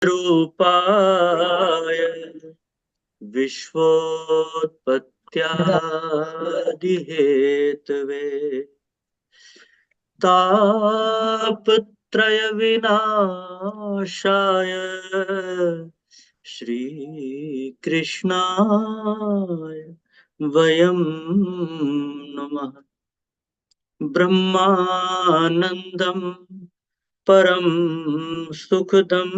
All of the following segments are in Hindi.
रूपाय विश्वोत्पत्त्यादिहेतवे तापत्रयविनाशाय श्रीकृष्णाय वयं नमः। ब्रह्मानन्दं परं सुखदं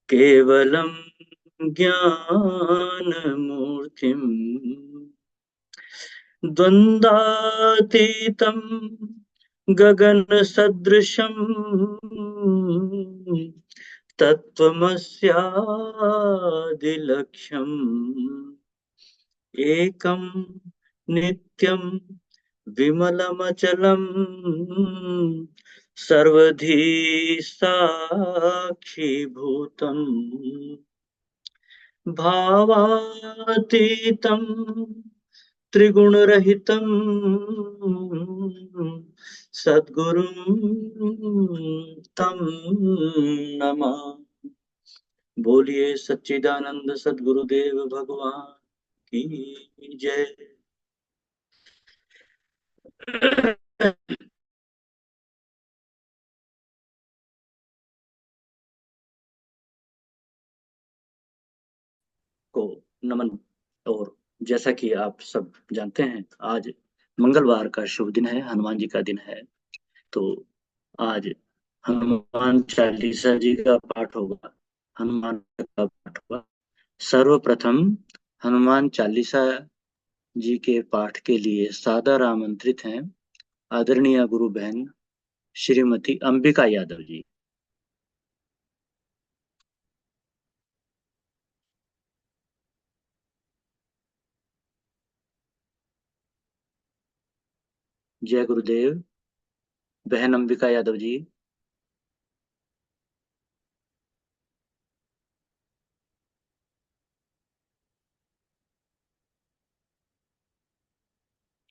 केवलं ज्ञानमूर्तिम् द्वन्द्वातीतं गगनसदृशं तत्त्वमस्यादिलक्ष्यम् एकं नित्यं विमलमचलं सर्वधी साक्षीभूतम् भावातीतं त्रिगुणरहितं सद्गुरुं तं नमः। बोलिए सच्चिदानंद सद्गुरुदेव भगवान की जय। को नमन। और जैसा कि आप सब जानते हैं, आज मंगलवार का शुभ दिन है, हनुमान जी का दिन है। तो आज हनुमान चालीसा जी का पाठ होगा, हनुमान का पाठ होगा। सर्वप्रथम हनुमान चालीसा जी के पाठ के लिए सादर आमंत्रित हैं आदरणीय गुरु बहन श्रीमती अंबिका यादव जी। जय गुरुदेव। बहन अंबिका यादव जी।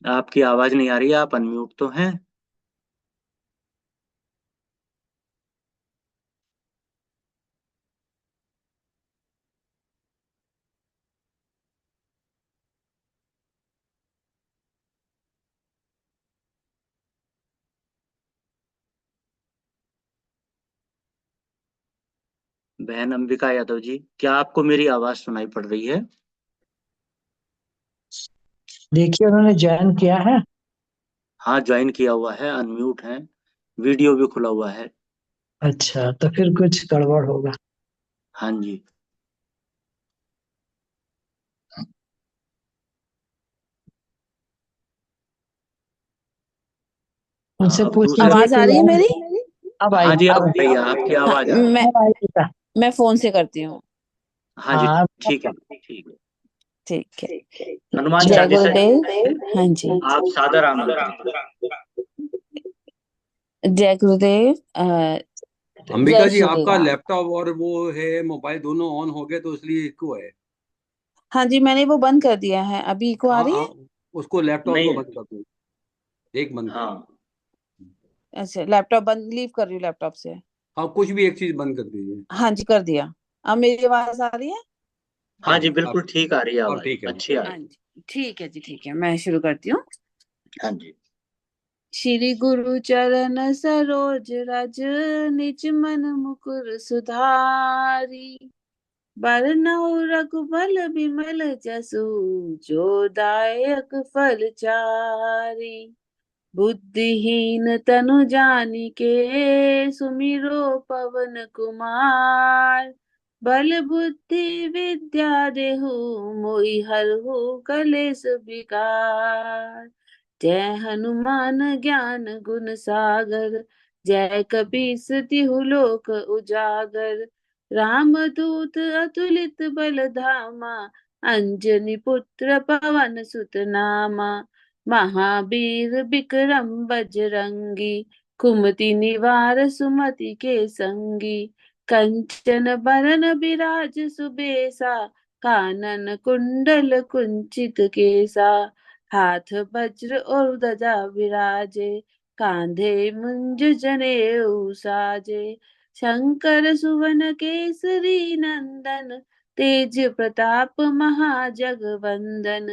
आपकी आवाज नहीं आ रही है, आप अनम्यूट तो हैं? बहन अंबिका यादव जी, क्या आपको मेरी आवाज सुनाई पड़ रही है? देखिए उन्होंने ज्वाइन किया है। हाँ, ज्वाइन किया हुआ है, अनम्यूट है, वीडियो भी खुला हुआ है। अच्छा, तो फिर कुछ गड़बड़ होगा। हाँ जी। उनसे अब पूछ दूसरे लीजिए आवाज आ कोई रही है और। मेरी? अब हाँ आएगी जी, अब अब आ रही आएगी। है, आपकी हाँ, आवाज आ रही है। अब आएगी का। मैं फोन से करती हूँ। हाँ जी, हाँ ठीक है, ठीक है। ठीक है। हनुमान जय चालीसा जी गुरुदेव। के हाँ जी। आप सादर आमंत्रित हैं। जय गुरुदेव। अंबिका जय जी, श्री आपका राम। लैपटॉप और वो है मोबाइल दोनों ऑन हो गए तो इसलिए इको है। हाँ जी, मैंने वो बंद कर दिया है। अभी को आ हाँ रही हाँ, है? उसको लैपटॉप नहीं को है। बंद कर दो। एक बंद कर दो। हाँ अच्छा, लैपटॉप बंद लीव कर रही हूँ लैपटॉप से। हाँ, कुछ भी एक चीज बंद कर दीजिए। हाँ जी, कर दिया। अब मेरी आवाज आ रही है? हाँ हाँ जी, अब बिल्कुल ठीक आ रही है अब आवाज, ठीक है जी। अच्छी आ हाँ रही जी, ठीक है जी, ठीक है, मैं शुरू करती हूँ। है। हाँ जी। श्री गुरु चरण सरोज रज निज मन मुकुर सुधारी, बरनउँ रघुबल बिमल जसु, जो दायक फल चारि। बुद्धिहीन तनु जानिके, सुमिरो पवन कुमार। बल बुद्धि विद्या देहु, मोहि हरहु कलेस विकार। जय हनुमान ज्ञान गुण सागर, जय कपीस तिहु लोक उजागर। रामदूत अतुलित बल धामा, अंजनी पुत्र पवन सुत नामा। महावीर विक्रम बजरंगी, कुमति निवार सुमति के संगी। कंचन बरन बिराज सुबेसा, कानन कुंडल कुंचित केसा। हाथ वज्र और ध्वजा विराजे, कांधे मुंज जनेऊ साजे। शंकर सुवन केसरी नंदन, तेज प्रताप महाजगवंदन।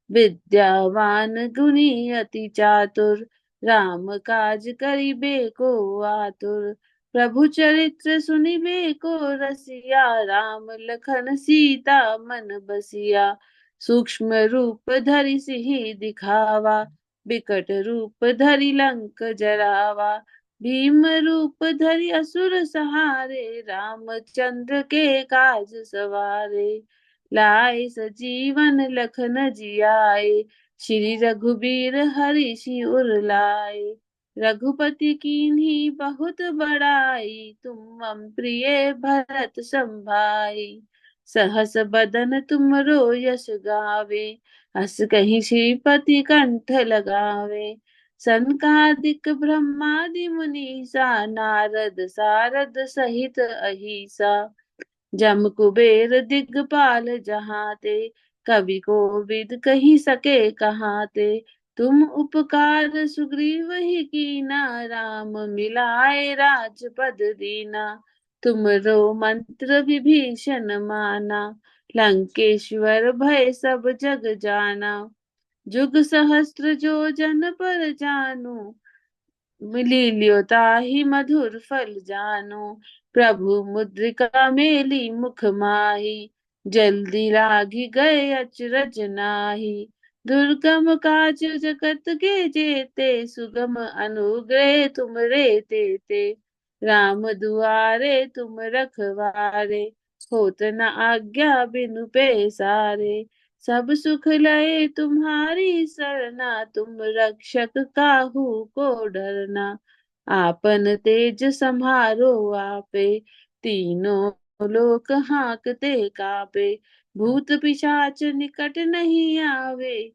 विद्यावान गुणी अति चातुर, राम काज करिबे को आतुर। प्रभु चरित्र सुनिबे को रसिया, राम लखन सीता मन बसिया। सूक्ष्म रूप धरि सिहि दिखावा, विकट रूप धरि लंक जरावा। भीम रूप धरि असुर सहारे, रामचंद्र के काज सवारे। लाए सजीवन लखन जियाए, श्री रघुबीर हरि सिर लाए। रघुपति कीन्ही बहुत बड़ाई, तुम मम प्रिय भरत संभाई। सहस बदन तुमरो यश गावे, हस कहीं श्रीपति कंठ लगावे। सनकादिक ब्रह्मादि मुनीसा, नारद सारद सहित अहिसा। जम कुबेर दिगपाल जहाते, कवि कोविद कही सके कहाते। तुम उपकार सुग्रीव ही कीना, राम मिलाए राजपद दीना। तुमरो मंत्र विभीषण माना, लंकेश्वर भय सब जग जाना। जुग सहस्त्र जो जन पर जानु, मिली लियो ताहि मधुर फल जानो। प्रभु मुद्रिका मेली मुख माही, जल्दी लागी गए अचरज नाही। दुर्गम काज जगत के जेते, सुगम अनुग्रह तुम रे तेते। राम दुआरे तुम रखवारे, होत न आज्ञा बिनु पैसारे। सब सुख लय तुम्हारी सरना, तुम रक्षक काहू को डरना। आपन तेज सम्हारो आपे, तीनों लोक हांकते कापे। भूत पिशाच निकट नहीं आवे,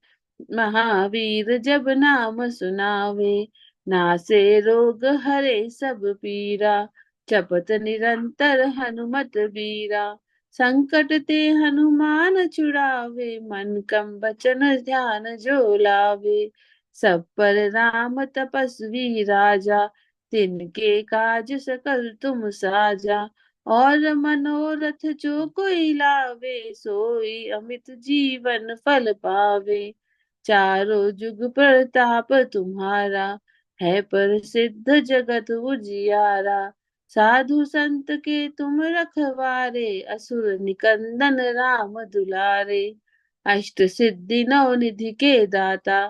महावीर जब नाम सुनावे। नासे रोग हरे सब पीरा, जपत निरंतर हनुमत बीरा। संकट ते हनुमान छुड़ावे, मन कम बचन ध्यान जो लावे। सब पर राम तपस्वी राजा, तिनके काज सकल तुम साजा। और मनोरथ जो कोई लावे, सोई अमित जीवन फल पावे। चारों जुग प्रताप तुम्हारा, है प्रसिद्ध जगत उजियारा। साधु संत के तुम रखवारे, असुर निकंदन राम दुलारे। अष्ट सिद्धि नौ निधि के दाता,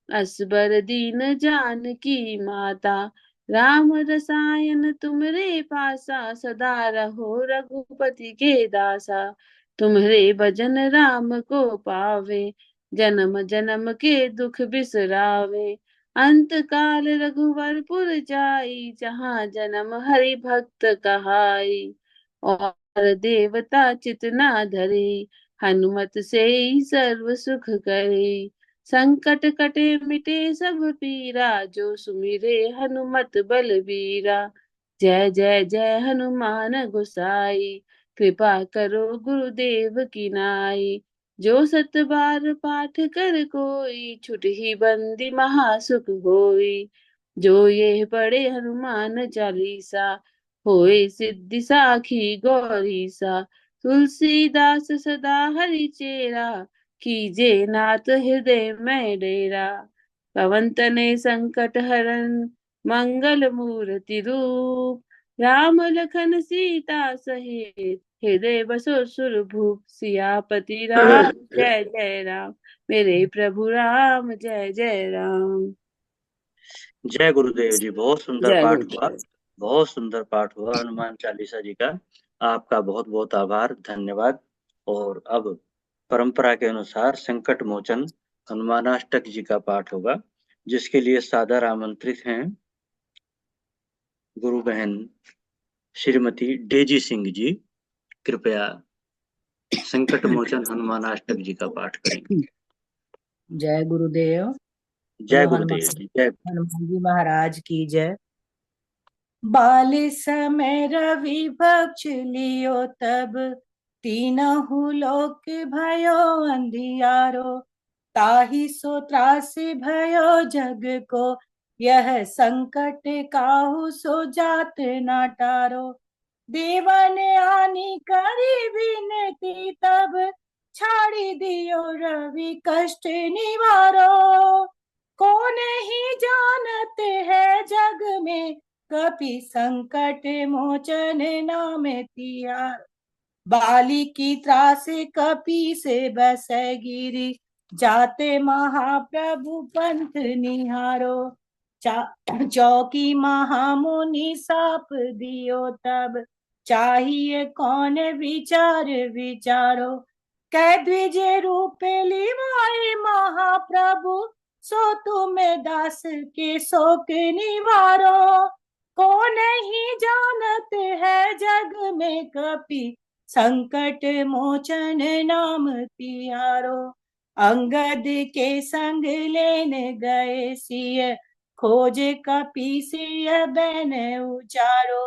असबर दीन जानकी माता। राम रसायन तुमरे पासा, सदा रहो रघुपति के दासा। तुम्हरे भजन राम को पावे, जन्म जन्म के दुख बिसरावे। अंत काल रघुवरपुर जाई, जहाँ जन्म हरि भक्त कहाई। और देवता चित ना धरे, हनुमत से ही सर्व सुख करे। संकट कटे मिटे सब पीरा, जो सुमिरे हनुमत बलबीरा। जय जय जय हनुमान गोसाई, कृपा करो गुरुदेव की नाई। जो सत बार पाठ कर कोई, छुट ही बंदी महासुख होई। जो ये पढ़े हनुमान चालीसा, होए सिद्धि साखी गौरीसा। तुलसीदास सदा हरि चेरा, कीजे नाथ हृदय में डेरा। पवन तनय संकट हरन, मंगल मूर्ति रूप। राम लखन सीता सहित, हृदय बसो सुरभूप। सियापति राम जय जय राम, मेरे प्रभु राम जय जय राम। जय गुरुदेव जी। बहुत सुंदर जय पाठ हुआ, गुरुदेव। बहुत सुंदर पाठ हुआ हनुमान चालीसा जी का। आपका बहुत बहुत आभार, धन्यवाद। और अब परंपरा के अनुसार संकट मोचन हनुमानाष्टक जी का पाठ होगा, जिसके लिए सादर आमंत्रित हैं गुरु बहन श्रीमती डेजी सिंह जी। कृपया संकट मोचन हनुमानाष्टक जी का पाठ करेंगे। जय गुरुदेव। जय गुरुदेव जी। जय। हनुमान जी महाराज की जय। बाल समय रवि भक्ष लियो तब, तीनहु लोक भयो अंधियारो। ताहि सो त्रास भयो जग को, यह संकट काहू सो जात ना टारो। देवन आनी करी विनती तब छाड़ी दियो रवि कष्ट निवारो। कौन ही जानते है जग में कपि संकट मोचन नाम तिहार। बाली की त्रास कपि से बसै गिरी जाते महाप्रभु पंथ निहारो। चौकी महामुनि साप दियो तब चाहिए कौन विचार विचारो। कै द्विज रूप लिवाए महाप्रभु सो तुम दास के शोक निवारो। कौन ही जानत है जग में कपि संकट मोचन नाम तिहारो। अंगद के संग लेने गए सिय खोज कपि सिय बैन उचारो।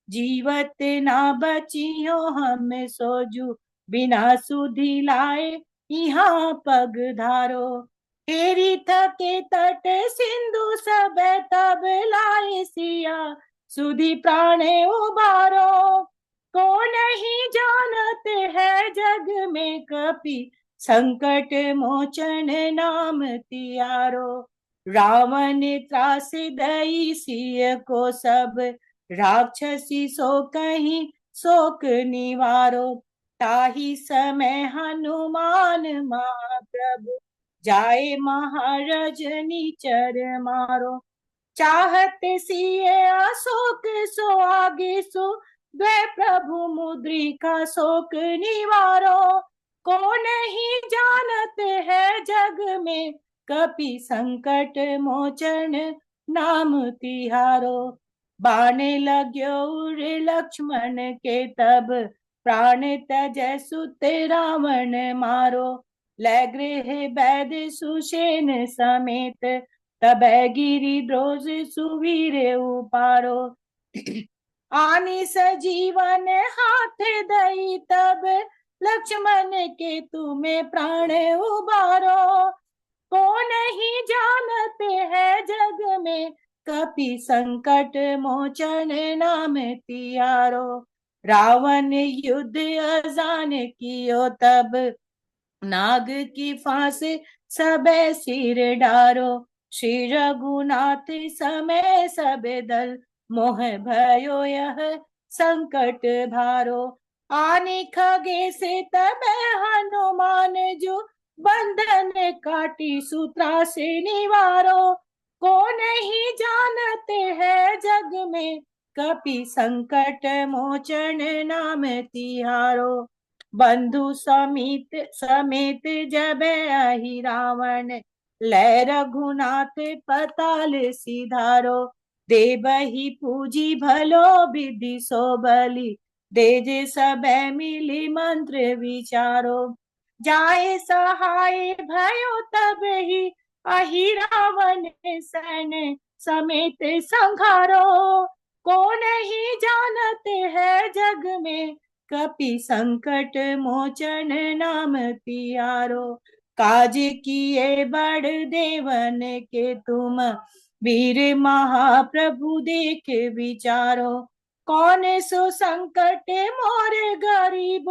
जीवत ना बचियो हम सोजू बिना सुधि लाए यहाँ पग धारो। हेरी थके तट सिंधु सब तब लाए सिया सुधि प्राण उबारो। कौन ही जानत है जग में कपि संकट मोचन नाम तिहारो। रावण त्रास दई सिय को सब राक्षसी सो कहीं शोक निवारो। ताही समय हनुमान महाप्रभु जाए महारजनी चर मारो। चाहत सिय अशोक सो आगे सो द्वै प्रभु मुद्रिका शोक निवारो। कौन ही जानत है जग में कपि संकट मोचन नाम तिहारो। बाण लाग्यो उर लक्ष्मण के तब प्राण त्यजै सुत रावण मारो। लै गृह वैद सुषेण समेत तब गिरि द्रोज सुवीर उपारो। आनी सजीवन हाथ दई तब लक्ष्मण के तुम्हें प्राण उबारो। कौन ही जानते है जग में कपि संकट मोचन नाम तिहारो। रावण युद्ध अजान कियो तब नाग की फांस सब सिर डारो। श्री रघुनाथ समय सब दल मोह भयो यह संकट भारो। आने खगे से तब हनुमान जो बंधन काटी सूत्रा से निवारो। कौन ही जानते है जग में कपि संकट मोचन नाम तिहारो। बंधु समेत जब अहि रावण लै रघुनाथ पताल सिधारो। देवहि पूजी भलो विधि सो बलि देज सब मिली मंत्र विचारो। जाए सहाय भयो तब ही अहि रावण सन समेत संघारो। कौन ही जानते है जग में कपि संकट मोचन नाम तिहारो। काज किए बड़ देवन के तुम वीर महाप्रभु देख विचारो। कौन सो संकट मोर गरीब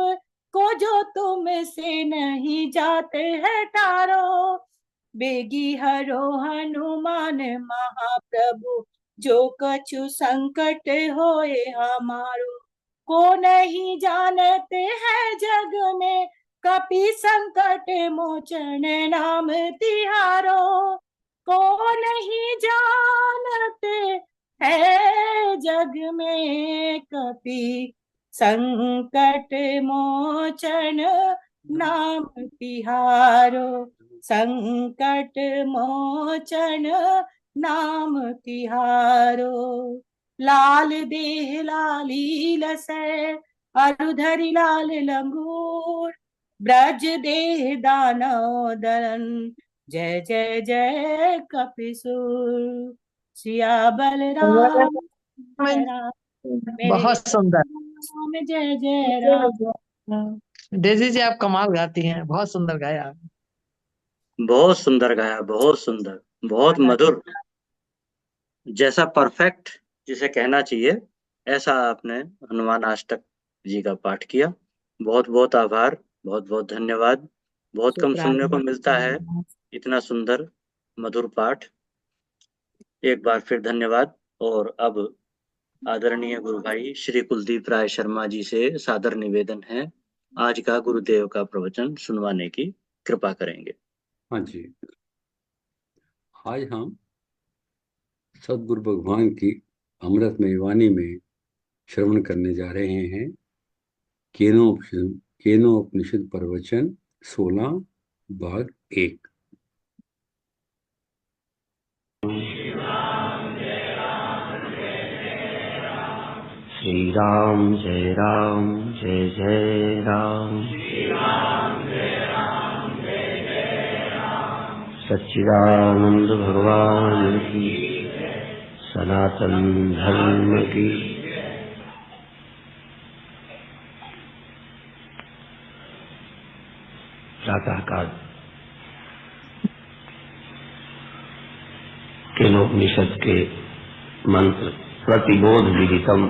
को जो तुम से नहीं जाते है टारो। बेगी हरो हनुमान महाप्रभु जो कछु संकट होए हमारो। को नहीं जानते हैं जग में कपि संकट मोचन नाम तिहारो। को नहीं जानते है जग में कपि संकट मोचन नाम तिहारो। संकट मोचन नाम तिहारो। लाल देह लाली लसै अरुधरि लाल लंगूर। ब्रज देह दानव दलन जय जय जय कपिसूर। सिया बलराम जय राम बहुत सुंदर। राम जय जय राम। डेजी जी आप कमाल गाती हैं, बहुत सुंदर गाया आपने। बहुत सुंदर गाया, बहुत सुंदर, बहुत मधुर, जैसा परफेक्ट जिसे कहना चाहिए ऐसा आपने हनुमान अष्टक जी का पाठ किया। बहुत बहुत आभार, बहुत बहुत धन्यवाद। बहुत कम सुनने को मिलता है इतना सुंदर मधुर पाठ। एक बार फिर धन्यवाद। और अब आदरणीय गुरु भाई श्री कुलदीप राय शर्मा जी से सादर निवेदन है, आज का गुरुदेव का प्रवचन सुनवाने की कृपा करेंगे। हाँ जी, आज हम सदगुरु भगवान की अमृतमय वाणी में श्रवण करने जा रहे हैं केनोपनिषद प्रवचन 16 भाग 1। श्री राम जय राम जय जय राम। सच्चिदानंद भगवान की, सनातन धर्म की। प्रातःकाल केनोपनिषद के मंत्र प्रतिबोध विदितम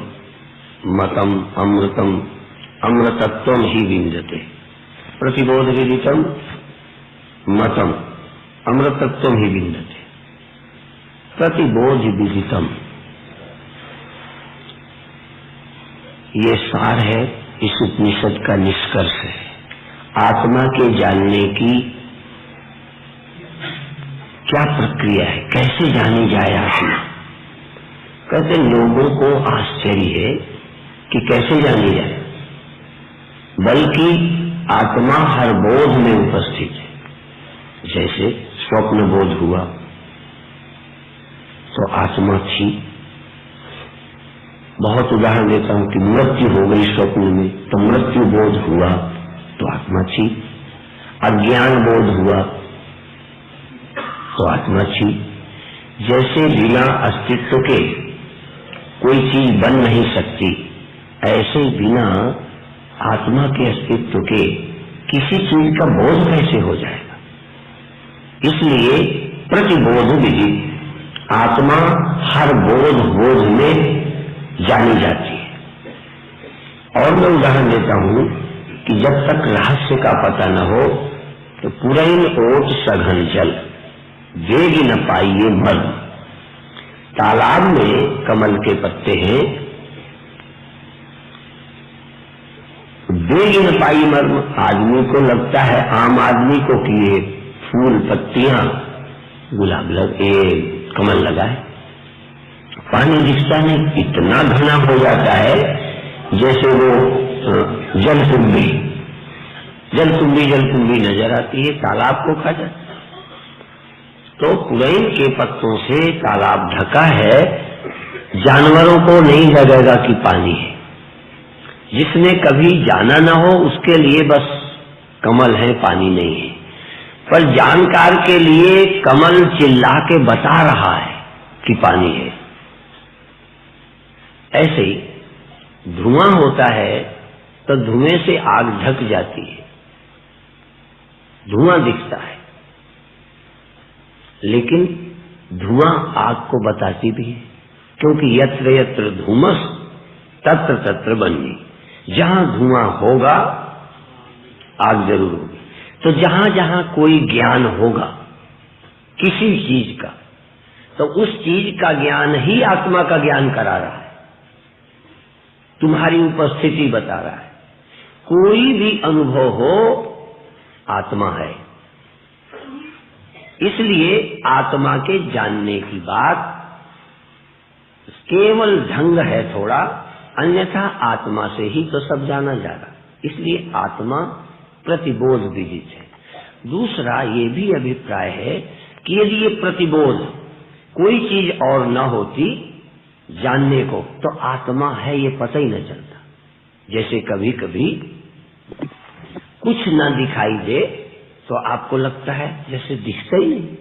मतम अमृतम अमृतत्वम ही विंदते। प्रतिबोध विदितम मतम अमृतत्वम ही विंदते। प्रतिबोध विदितम, ये सार है इस उपनिषद का, निष्कर्ष है। आत्मा के जानने की क्या प्रक्रिया है, कैसे जानी जाए आत्मा। कहते लोगों को आश्चर्य है कि कैसे जानी जाए, बल्कि आत्मा हर बोध में उपस्थित है। जैसे स्वप्न बोध हुआ तो आत्मा थी। बहुत उदाहरण देता हूं कि मृत्यु हो गई स्वप्न में तो मृत्यु बोध हुआ तो आत्मा थी। अज्ञान बोध हुआ तो आत्मा थी। जैसे बिना अस्तित्व के कोई चीज बन नहीं सकती, ऐसे बिना आत्मा के अस्तित्व के किसी चीज का बोध कैसे हो जाएगा। इसलिए प्रतिबोध विधि, आत्मा हर बोध में जानी जाती है। और मैं उदाहरण देता हूं कि जब तक रहस्य का पता न हो तो पुरैन ओट सघन जल वेग न पाइए मर्म। तालाब में कमल के पत्ते हैं, वेग न पाई मर्म। आदमी को लगता है, आम आदमी को, कि ये फूल पत्तियां गुलाब कमल लगा है, पानी दिखता नहीं। इतना घना हो जाता है जैसे वो जलकुंभी नजर आती है, तालाब को खा जाती। तो पुरैन के पत्तों से तालाब ढका है, जानवरों को नहीं लगेगा कि पानी है। जिसने कभी जाना ना हो उसके लिए बस कमल है, पानी नहीं है। पर जानकार के लिए कमल चिल्ला के बता रहा है कि पानी है। ऐसे ही धुआं होता है तो धुएं से आग ढक जाती है, धुआं दिखता है, लेकिन धुआं आग को बताती भी है, क्योंकि यत्र यत्र धूमस तत्र तत्र बन्नी। जहां धुआं होगा आग जरूर होगी। तो जहां जहां कोई ज्ञान होगा किसी चीज का, तो उस चीज का ज्ञान ही आत्मा का ज्ञान करा रहा है, तुम्हारी उपस्थिति बता रहा है। कोई भी अनुभव हो आत्मा है। इसलिए आत्मा के जानने की बात केवल ढंग है थोड़ा, अन्यथा आत्मा से ही तो सब जाना जा रहा। इसलिए आत्मा प्रतिबोध विदित है। दूसरा ये भी अभिप्राय है कि यदि ये प्रतिबोध कोई चीज और न होती जानने को, तो आत्मा है ये पता ही न चलता। जैसे कभी कभी कुछ न दिखाई दे तो आपको लगता है जैसे दिखता ही नहीं।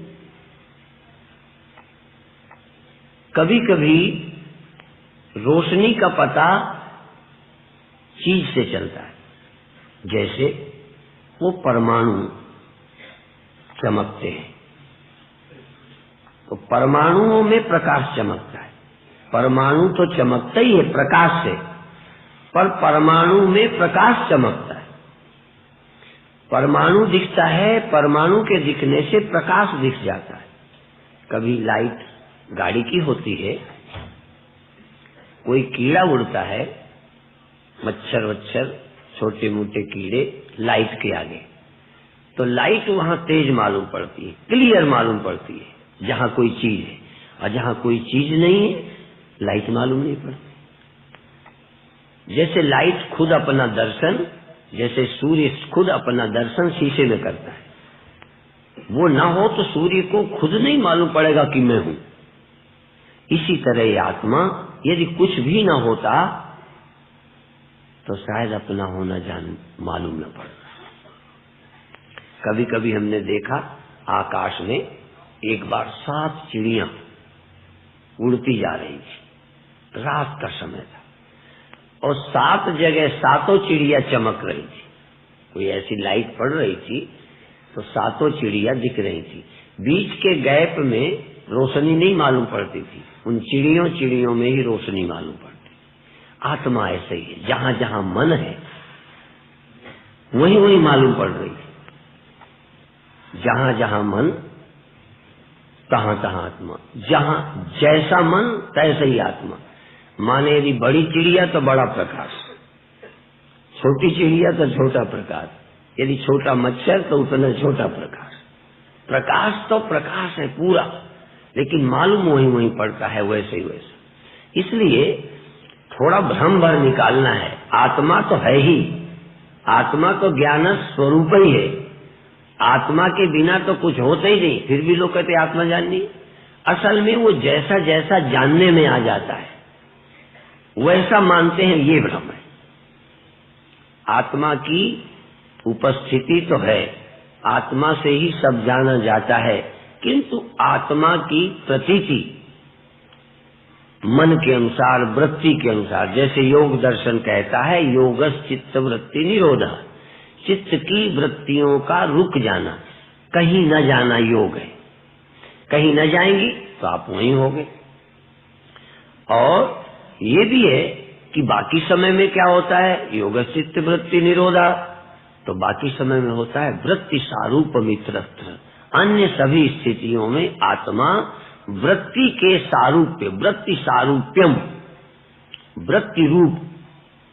कभी कभी रोशनी का पता चीज से चलता है, जैसे वो परमाणु चमकते हैं तो परमाणुओं में प्रकाश चमकता है, परमाणु तो चमकता ही है प्रकाश से, पर परमाणु में प्रकाश चमकता है। परमाणु दिखता है, परमाणु के दिखने से प्रकाश दिख जाता है। कभी लाइट गाड़ी की होती है, कोई कीड़ा उड़ता है, मच्छर वच्छर छोटे मोटे कीड़े लाइट के आगे, तो लाइट वहां तेज मालूम पड़ती है, क्लियर मालूम पड़ती है जहां कोई चीज है, और जहां कोई चीज नहीं है लाइट मालूम नहीं पड़ती। जैसे लाइट खुद अपना दर्शन, जैसे सूर्य खुद अपना दर्शन शीशे में करता है, वो ना हो तो सूर्य को खुद नहीं मालूम पड़ेगा कि मैं हूं। इसी तरह ये आत्मा यदि कुछ भी ना होता तो शायद अपना होना जान मालूम न पड़ता। कभी कभी हमने देखा आकाश में एक बार 7 चिड़ियां उड़ती जा रही थी, रात का समय था, और 7 जगह 7 चिड़िया चमक रही थी। कोई ऐसी लाइट पड़ रही थी तो 7 चिड़िया दिख रही थी। बीच के गैप में रोशनी नहीं मालूम पड़ती थी, उन चिड़ियों में ही रोशनी मालूम पड़ती। आत्मा ऐसे ही है, जहां जहां मन है वहीं वहीं मालूम पड़ रही है। जहां जहां मन तहां तहां आत्मा, जहां जैसा मन तैसे ही आत्मा। माने यदि बड़ी चिड़िया तो बड़ा प्रकाश, छोटी चिड़िया तो छोटा प्रकाश, यदि छोटा मच्छर तो उतना छोटा प्रकाश। प्रकाश तो प्रकाश है पूरा, लेकिन मालूम वहीं वहीं पड़ता है वैसे ही वैसे। इसलिए थोड़ा भ्रम भर निकालना है। आत्मा तो है ही, आत्मा तो ज्ञान स्वरूप ही है, आत्मा के बिना तो कुछ होता ही नहीं। फिर भी लोग कहते आत्मा जाननी, असल में वो जैसा जैसा जानने में आ जाता है वैसा मानते हैं, ये भ्रम है। आत्मा की उपस्थिति तो है, आत्मा से ही सब जाना जाता है, किंतु आत्मा की प्रतीति मन के अनुसार, वृत्ति के अनुसार, जैसे योग दर्शन कहता है योगस चित्त वृत्ति निरोधा, चित्त की वृत्तियों का रुक जाना, कहीं न जाना योग है। कहीं न जाएंगी तो आप वहीं होंगे। और ये भी है कि बाकी समय में क्या होता है, योगस चित्त वृत्ति निरोधा, तो बाकी समय में होता है वृत्ति सारूप मित्रत्र। अन्य सभी स्थितियों में आत्मा वृत्ति के सारूप्य, वृत्ति सारूप्यम, वृत्ति रूप,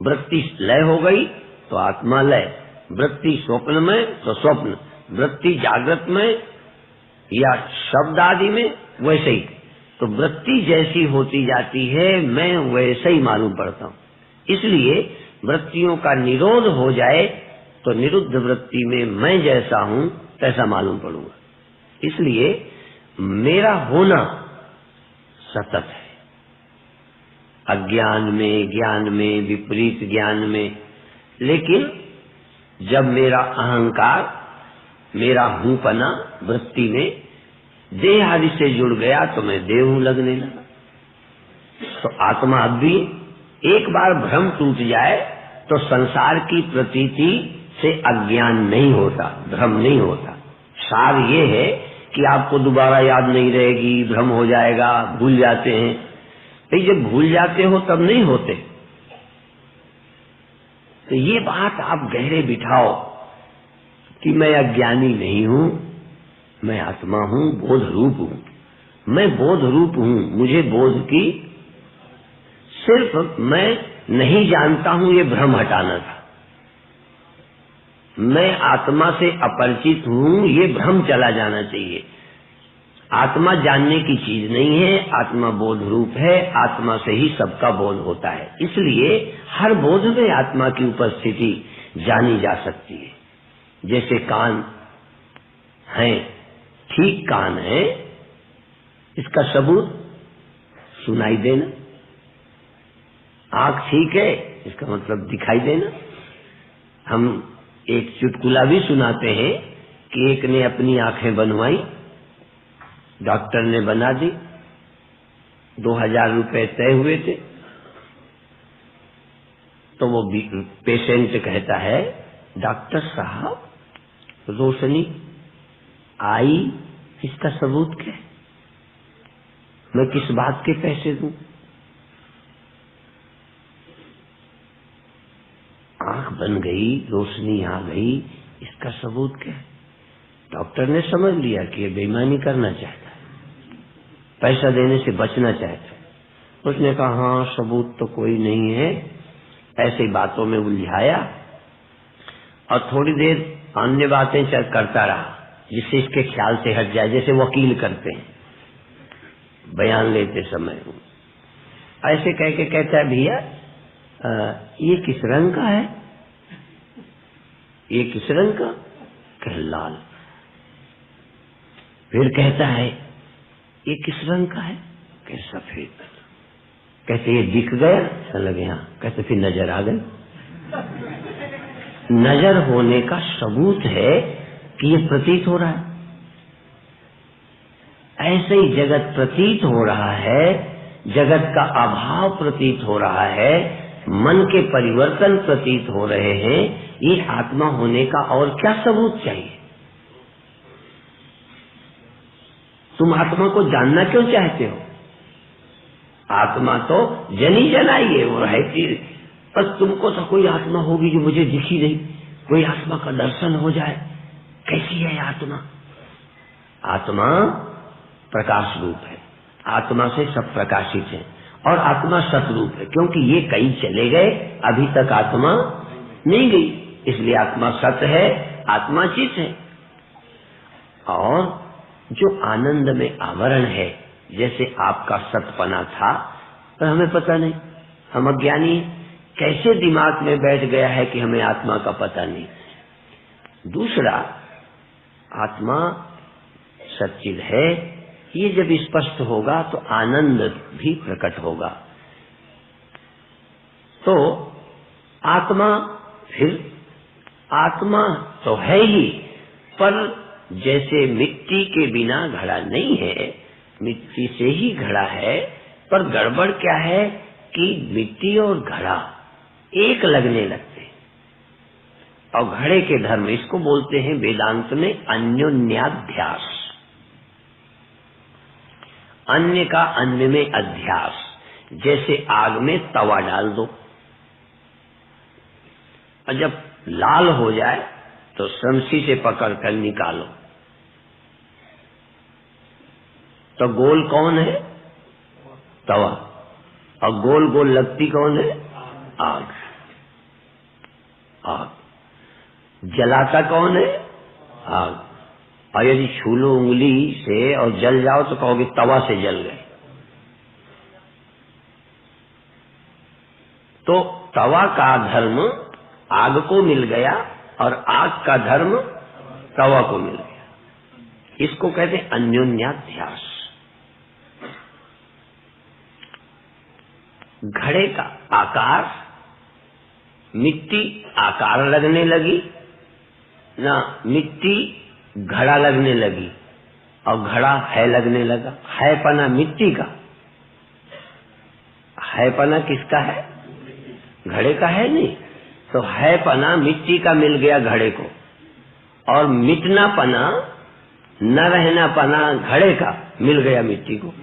वृत्ति लय हो गई तो आत्मा लय, वृत्ति स्वप्न में तो स्वप्न, वृत्ति जागृत में या शब्द आदि में वैसे ही। तो वृत्ति जैसी होती जाती है मैं वैसे ही मालूम पड़ता हूँ। इसलिए वृत्तियों का निरोध हो जाए तो निरुद्ध वृत्ति में मैं जैसा हूँ तैसा मालूम पड़ूंगा। इसलिए मेरा होना सतत है, अज्ञान में, ज्ञान में, विपरीत ज्ञान में। लेकिन जब मेरा अहंकार, मेरा हूंपना वृत्ति में देह आदि से जुड़ गया तो मैं देह हूं लगने लगा। तो आत्मा अब भी एक बार भ्रम टूट जाए तो संसार की प्रतीति से अज्ञान नहीं होता, भ्रम नहीं होता। सार ये है कि आपको दोबारा याद नहीं रहेगी, भ्रम हो जाएगा, भूल जाते हैं। तो जब भूल जाते हो तब नहीं होते। तो ये बात आप गहरे बिठाओ कि मैं अज्ञानी नहीं हूं, मैं आत्मा हूं, बोध रूप हूं। मैं बोध रूप हूं, मुझे बोध की, सिर्फ मैं नहीं जानता हूं ये भ्रम हटाना था। मैं आत्मा से अपरिचित हूं, ये भ्रम चला जाना चाहिए। आत्मा जानने की चीज नहीं है, आत्मा बोध रूप है, आत्मा से ही सबका बोध होता है। इसलिए हर बोध में आत्मा की उपस्थिति जानी जा सकती है। जैसे कान है, ठीक कान है, इसका सबूत सुनाई देना। आंख ठीक है, इसका मतलब दिखाई देना। हम एक चुटकुला भी सुनाते हैं कि एक ने अपनी आंखें बनवाई, डॉक्टर ने बना दी, 2000 रुपए तय हुए थे। तो वो पेशेंट कहता है डॉक्टर साहब रोशनी आई, इसका सबूत क्या है? मैं किस बात के पैसे दूं? बन गई, रोशनी आ गई, इसका सबूत क्या है? डॉक्टर ने समझ लिया कि ये बेईमानी करना चाहता है, पैसा देने से बचना चाहता है। उसने कहा हाँ सबूत तो कोई नहीं है, ऐसी बातों में उलझाया और थोड़ी देर अन्य बातें करता रहा जिससे इसके ख्याल से हट जाए, जैसे वकील करते हैं बयान लेते समय। ऐसे कह के कहता है भैया ये किस रंग का है? ये किस रंग का? कह लाल। फिर कहता है ये किस रंग का है? कह सफेद। कहते ये दिख गया? लगे हाँ। कहते फिर नजर आ गई। नजर होने का सबूत है कि ये प्रतीत हो रहा है। ऐसे ही जगत प्रतीत हो रहा है, जगत का अभाव प्रतीत हो रहा है, मन के परिवर्तन प्रतीत हो रहे हैं। ये आत्मा होने का और क्या सबूत चाहिए? तुम आत्मा को जानना क्यों चाहते हो? आत्मा तो जनी जनाई है, वो रहती। बस तुमको तो कोई आत्मा होगी जो मुझे दिखी नहीं, कोई आत्मा का दर्शन हो जाए। कैसी है आत्मा? आत्मा प्रकाश रूप है, आत्मा से सब प्रकाशित है और आत्मा सतरूप है। क्योंकि ये कहीं चले गए, अभी तक आत्मा नहीं गई, इसलिए आत्मा सत है, आत्मा चित है। और जो आनंद में आवरण है, जैसे आपका सतपना था पर हमें पता नहीं, हम अज्ञानी, कैसे दिमाग में बैठ गया है कि हमें आत्मा का पता नहीं। दूसरा, आत्मा सच्चिद है, ये जब स्पष्ट होगा तो आनंद भी प्रकट होगा। तो आत्मा, फिर आत्मा तो है ही, पर जैसे मिट्टी के बिना घड़ा नहीं है, मिट्टी से ही घड़ा है। पर गड़बड़ क्या है कि मिट्टी और घड़ा एक लगने लगते हैं। और घड़े के धर्म, इसको बोलते हैं वेदांत में अन्योन्याध्यास। अन्य का अन्य में अध्यास। जैसे आग में तवा डाल दो और जब लाल हो जाए तो शमशी से पकड़कर निकालो, तो गोल कौन है? तवा। और गोल गोल लगती कौन है? आग। आग। जलाता कौन है? आग। और यदि छू लो उंगली से और जल जाओ तो कहोगे तवा से जल गए। तो तवा का धर्म आग को मिल गया और आग का धर्म तवा को मिल गया। इसको कहते हैं अन्योन्याध्यास। घड़े का आकार, मिट्टी आकार लगने लगी ना, मिट्टी घड़ा लगने लगी और घड़ा है लगने लगा। हैपना मिट्टी का, हैपना किसका है? घड़े का है नहीं। तो हैपना मिट्टी का मिल गया घड़े को, और मिटना पना, न रहना पना घड़े का मिल गया मिट्टी को।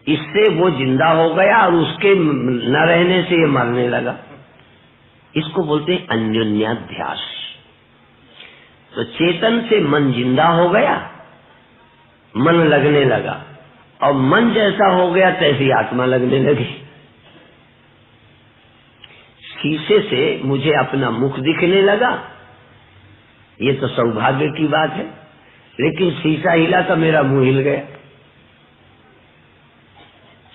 इससे वो जिंदा हो गया और उसके न रहने से ये मरने लगा। इसको बोलते हैं अन्योन्याध्यास। तो चेतन से मन जिंदा हो गया, मन लगने लगा, और मन जैसा हो गया तैसी आत्मा लगने लगी। शीशे से मुझे अपना मुख दिखने लगा, ये तो सौभाग्य की बात है, लेकिन शीशा हिला तो मेरा मुंह हिल गया।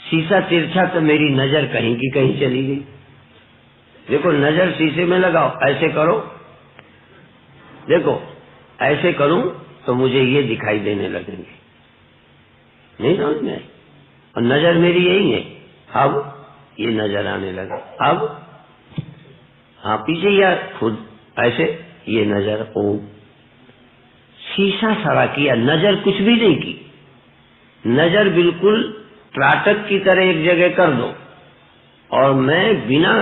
शीशा तिरछा तो मेरी नजर कहीं की कहीं चली गई। देखो, नजर शीशे में लगाओ, ऐसे करो, देखो ऐसे करूं तो मुझे ये दिखाई देने लगेंगे, नहीं समझ में? और नजर मेरी यही है। अब ये नजर आने लगा, अब हाँ पीछे या खुद ऐसे ये नजर, ओ शीशा सारा किया, नजर कुछ भी नहीं की। नजर बिल्कुल त्राटक की तरह एक जगह कर दो और मैं बिना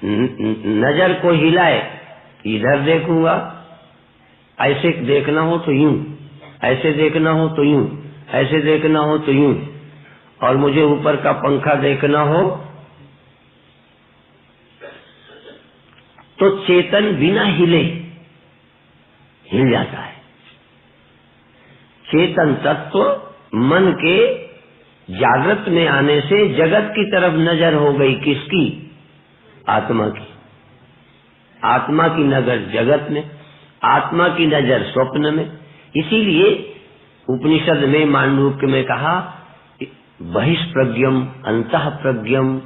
नजर को हिलाए इधर देखूंगा, ऐसे देखना हो तो यूं, ऐसे देखना हो तो यूं, ऐसे देखना हो तो यूं, और मुझे ऊपर का पंखा देखना हो तो चेतन बिना हिले हिल जाता है। चेतन तत्व मन के जागृत में आने से जगत की तरफ नजर हो गई। किसकी? आत्मा की। आत्मा की नजर जगत में, आत्मा की नजर स्वप्न में। इसीलिए उपनिषद में मांडूक्य में कहा बहिष्प्रज्ञम अंतः प्रज्ञम,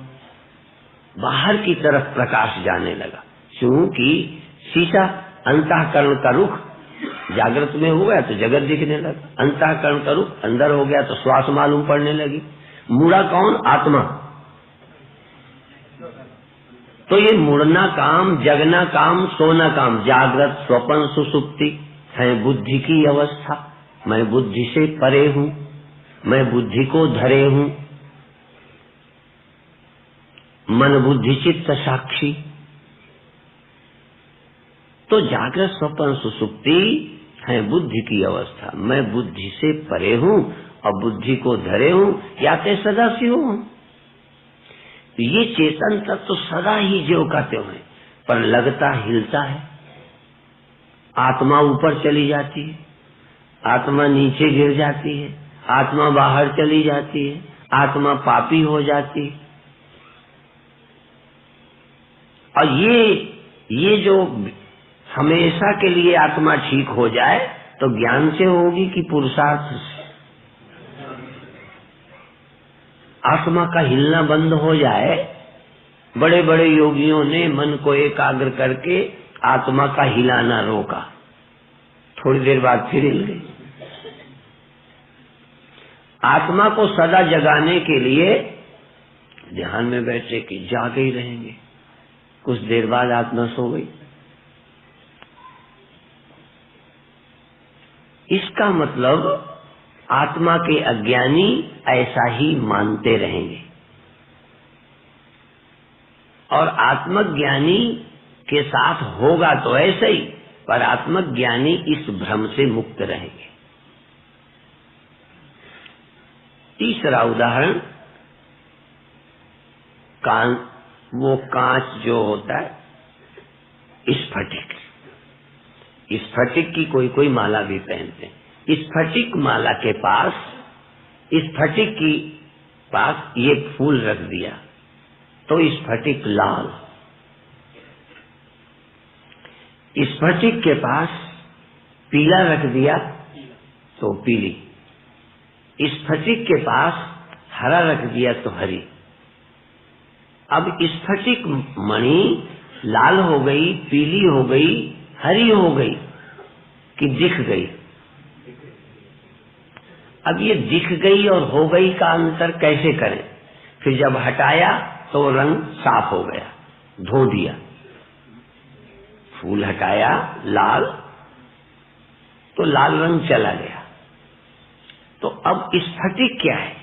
बाहर की तरफ प्रकाश जाने लगा। क्योंकि शीशा अंतःकरण का रुख जागृत में हो गया तो जगत दिखने लगा, अंतःकरण का रुख अंदर हो गया तो श्वास मालूम पड़ने लगी। मुड़ा कौन? आत्मा। तो ये मुड़ना काम, जगना काम, सोना काम, जागृत स्वप्न सुसुप्ति है बुद्धि की अवस्था। मैं बुद्धि से परे हूँ, मैं बुद्धि को धरे हूँ। मन बुद्धि चित्त साक्षी। तो जागृत स्वप्न सुसुप्ति है बुद्धि की अवस्था। मैं बुद्धि से परे हूँ और बुद्धि को धरे हूँ, या ते सदा शिव हूँ। ये चेतन तत्व तो सदा ही ज्यों का त्यों है, पर लगता हिलता है। आत्मा ऊपर चली जाती है, आत्मा नीचे गिर जाती है, आत्मा बाहर चली जाती है, आत्मा पापी हो जाती है। और ये जो हमेशा के लिए आत्मा ठीक हो जाए तो ज्ञान से होगी कि पुरुषार्थ से? आत्मा का हिलना बंद हो जाए। बड़े बड़े योगियों ने मन को एकाग्र करके आत्मा का हिलाना रोका, थोड़ी देर बाद फिर हिल गई। आत्मा को सदा जगाने के लिए ध्यान में बैठे कि जागे ही रहेंगे। कुछ देर बाद आत्मा सो गई। इसका मतलब आत्मा के अज्ञानी ऐसा ही मानते रहेंगे और आत्मज्ञानी के साथ होगा तो ऐसे ही, पर आत्मज्ञानी इस भ्रम से मुक्त रहेंगे। तीसरा उदाहरण, वो कांच जो होता है स्फटिक। स्फटिक की कोई माला भी पहनते हैं। स्फटिक माला के पास, स्फटिक की पास ये फूल रख दिया तो स्फटिक लाल, स्फटिक के पास पीला रख दिया तो पीली, स्फटिक के पास हरा रख दिया तो हरी। अब स्फटिक मणि लाल हो गई, पीली हो गई, हरी हो गई कि दिख गई? अब ये दिख गई और हो गई का अंतर कैसे करें? फिर जब हटाया तो रंग साफ हो गया, धो दिया। फूल हटाया लाल तो लाल रंग चला गया। तो अब स्फटिक क्या है?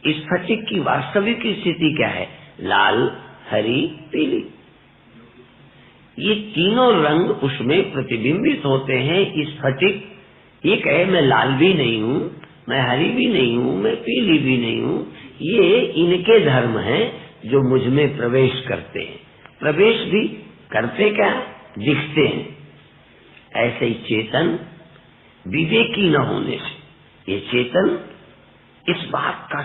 स्फटिक की वास्तविक स्थिति क्या है? लाल, हरी, पीली। ये तीनों रंग उसमें प्रतिबिंबित होते हैं। स्फटिक ये कहे मैं लाल भी नहीं हूँ, मैं हरी भी नहीं हूँ, मैं पीली भी नहीं हूँ। ये इनके धर्म हैं जो मुझ में प्रवेश करते हैं। प्रवेश भी करते क्या? दिखते हैं। ऐसे ही चेतन विवेकी न होने से, ये चेतन इस बात का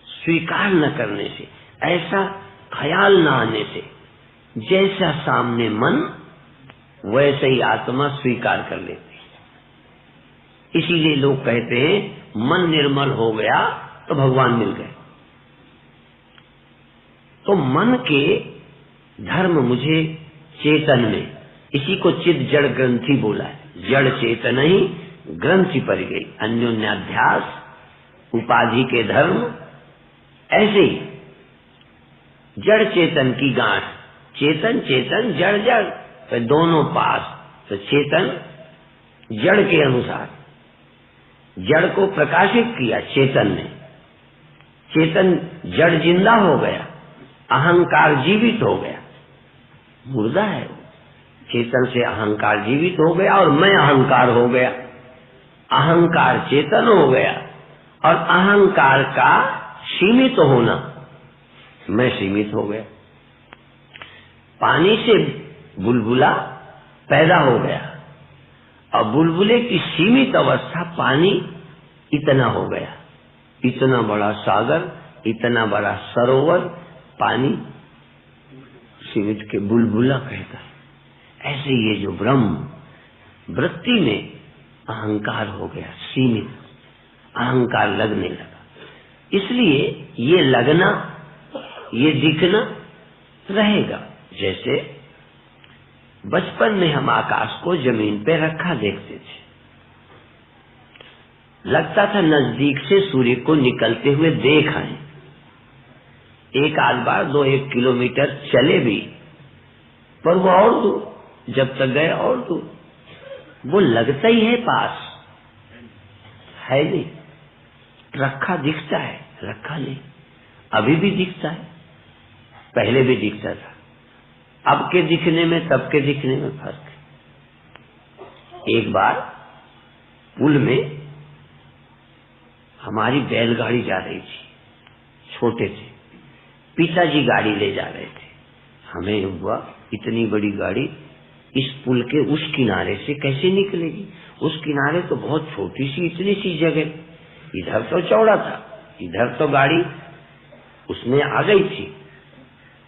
स्वीकार न करने से, ऐसा ख्याल न आने से, जैसा सामने मन वैसे ही आत्मा स्वीकार कर लेती है। इसीलिए लोग कहते हैं मन निर्मल हो गया तो भगवान मिल गए। तो मन के धर्म मुझे चेतन में, इसी को चिद जड़ ग्रंथि बोला है। जड़ चेतन ही ग्रंथि पड़ गई, अन्योन्याध्यास उपाधि के धर्म। ऐसे ही जड़ चेतन की गांठ, चेतन चेतन जड़ जड़, तो दोनों पास। तो चेतन जड़ के अनुसार जड़ को प्रकाशित किया चेतन ने। चेतन जड़ जिंदा हो गया, अहंकार जीवित हो गया। मुर्दा है, चेतन से अहंकार जीवित हो गया और मैं अहंकार हो गया। अहंकार चेतन हो गया और अहंकार का सीमित होना, मैं सीमित हो गया। पानी से बुलबुला पैदा हो गया और बुलबुले की सीमित अवस्था पानी इतना हो गया, इतना बड़ा सागर, इतना बड़ा सरोवर, पानी सीमित के बुलबुला कहता है। ऐसे ये जो ब्रह्म वृत्ति में अहंकार हो गया, सीमित अहंकार लगने लगा, इसलिए ये लगना, ये दिखना रहेगा। जैसे बचपन में हम आकाश को जमीन पे रखा देखते थे, लगता था नजदीक से सूर्य को निकलते हुए देख आए, एक आध बार 2-1 किलोमीटर चले भी, पर वो और दूर, जब तक गए और दूर, वो लगता ही है पास, है नहीं। रखा दिखता है, रखा नहीं, अभी भी दिखता है, पहले भी दिखता था। अब के दिखने में तब के दिखने में फर्क है। एक बार पुल में हमारी बैलगाड़ी जा रही थी, छोटे थे, पिताजी गाड़ी ले जा रहे थे। हमें हुआ इतनी बड़ी गाड़ी इस पुल के उस किनारे से कैसे निकलेगी? उस किनारे तो बहुत छोटी सी, इतनी सी जगह, इधर तो चौड़ा था, इधर तो गाड़ी उसमें आ गई थी,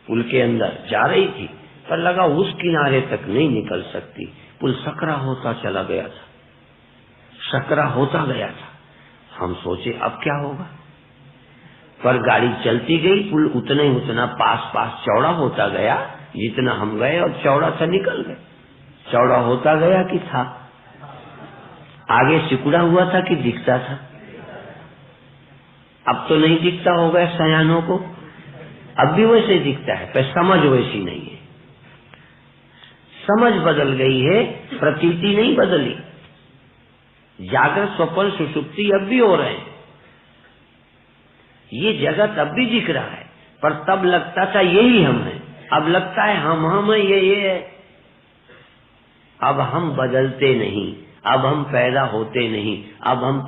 पुल के अंदर जा रही थी, पर लगा उस किनारे तक नहीं निकल सकती। पुल सकरा होता चला गया था, सकरा होता गया था। हम सोचे अब क्या होगा, पर गाड़ी चलती गई, पुल उतना ही उतना पास पास चौड़ा होता गया, जितना हम गए और चौड़ा था निकल गए। चौड़ा होता गया कि था, आगे सिकुड़ा हुआ था कि दिखता था? अब तो नहीं दिखता होगा सयानों को, अब भी वैसे दिखता है, पर समझ वैसी नहीं है। समझ बदल गई है, प्रतीति नहीं बदली। जागृत स्वप्न सुषुप्ति अब भी हो रहे हैं, ये जगत अब भी दिख रहा है, पर तब लगता था यही हम हैं, अब लगता है हम हैं, ये है। अब हम बदलते नहीं, अब हम पैदा होते नहीं, अब हम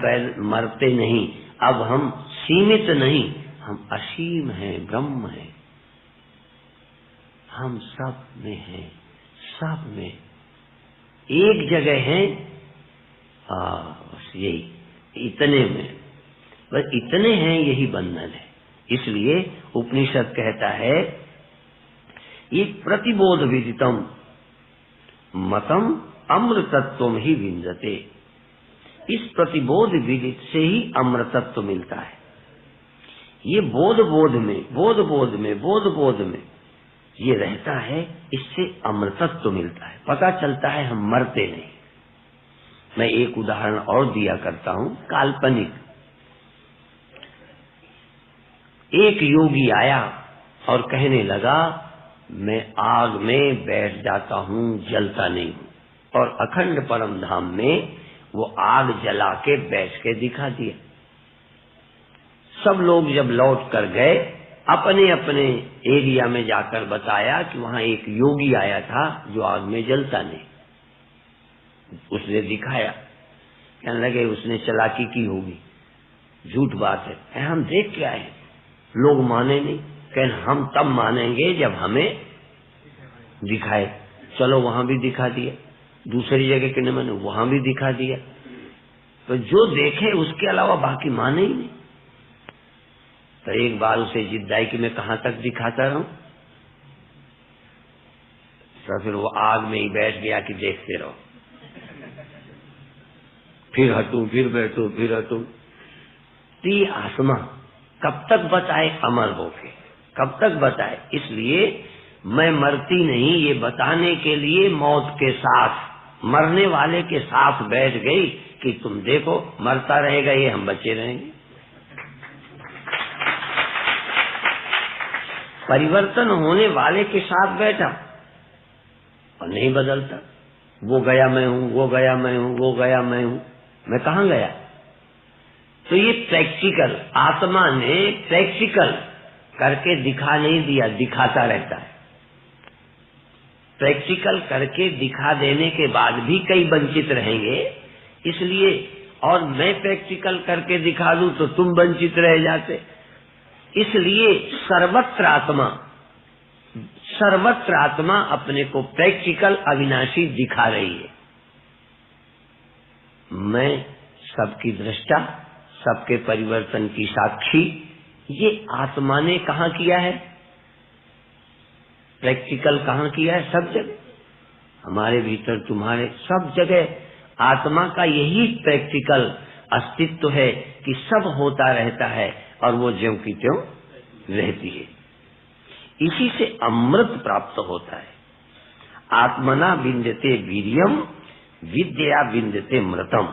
मरते नहीं, अब हम सीमित नहीं, हम असीम हैं, ब्रह्म हैं, हम सब में हैं, सब में एक जगह हैं। बस यही इतने में, बस इतने हैं, यही बंधन है। इसलिए उपनिषद कहता है ये प्रतिबोध विदितम मतम अमृतत्व ही विंदते। इस प्रतिबोध विदित से ही अमृतत्व मिलता है। ये बोध बोध में ये रहता है, इससे अमृतत्व मिलता है, पता चलता है हम मरते नहीं। मैं एक उदाहरण और दिया करता हूं, काल्पनिक। एक योगी आया और कहने लगा मैं आग में बैठ जाता हूं, जलता नहीं हूं, और अखंड परम धाम में वो आग जला के बैठ के दिखा दिया। सब लोग जब लौट कर गए, अपने अपने एरिया में जाकर बताया कि वहां एक योगी आया था जो आग में जलता नहीं, उसने दिखाया। कहने लगे उसने चालाकी की होगी, झूठ बात है, हम देख के आए। लोग माने नहीं, कहने हम तब मानेंगे जब हमें दिखाए। चलो वहां भी दिखा दिया, दूसरी जगह के मैंने वहां भी दिखा दिया। तो जो देखे उसके अलावा बाकी माने ही नहीं। तो एक बार उसे जिद्दाई कि मैं कहां तक दिखाता रहूं, तो फिर वो आग में ही बैठ गया कि देखते रहो, फिर हटूं, फिर बैठूं, फिर हटूं। ती आत्मा कब तक बताए अमर होके, कब तक बताए? इसलिए मैं मरती नहीं, ये बताने के लिए मौत के साथ, मरने वाले के साथ बैठ गई कि तुम देखो मरता रहेगा ये, हम बचे रहेंगे। परिवर्तन होने वाले के साथ बैठा और नहीं बदलता। वो गया मैं हूं, वो गया मैं हूं, वो गया मैं हूं, मैं कहां गया? तो ये प्रैक्टिकल, आत्मा ने प्रैक्टिकल करके दिखा नहीं दिया, दिखाता रहता है। प्रैक्टिकल करके दिखा देने के बाद भी कई वंचित रहेंगे, इसलिए, और मैं प्रैक्टिकल करके दिखा दूं तो तुम वंचित रह जाते। इसलिए सर्वत्र आत्मा, सर्वत्र आत्मा अपने को प्रैक्टिकल अविनाशी दिखा रही है। मैं सबकी दृष्टा, सबके परिवर्तन की साक्षी, ये आत्मा ने कहाँ किया है? प्रैक्टिकल कहाँ किया है? सब जगह, हमारे भीतर, तुम्हारे, सब जगह आत्मा का यही प्रैक्टिकल अस्तित्व है कि सब होता रहता है और वो ज्यों की त्यों रहती है। इसी से अमृत प्राप्त होता है। आत्मना विंदते वीर्यम, विद्या विंदते मृतम।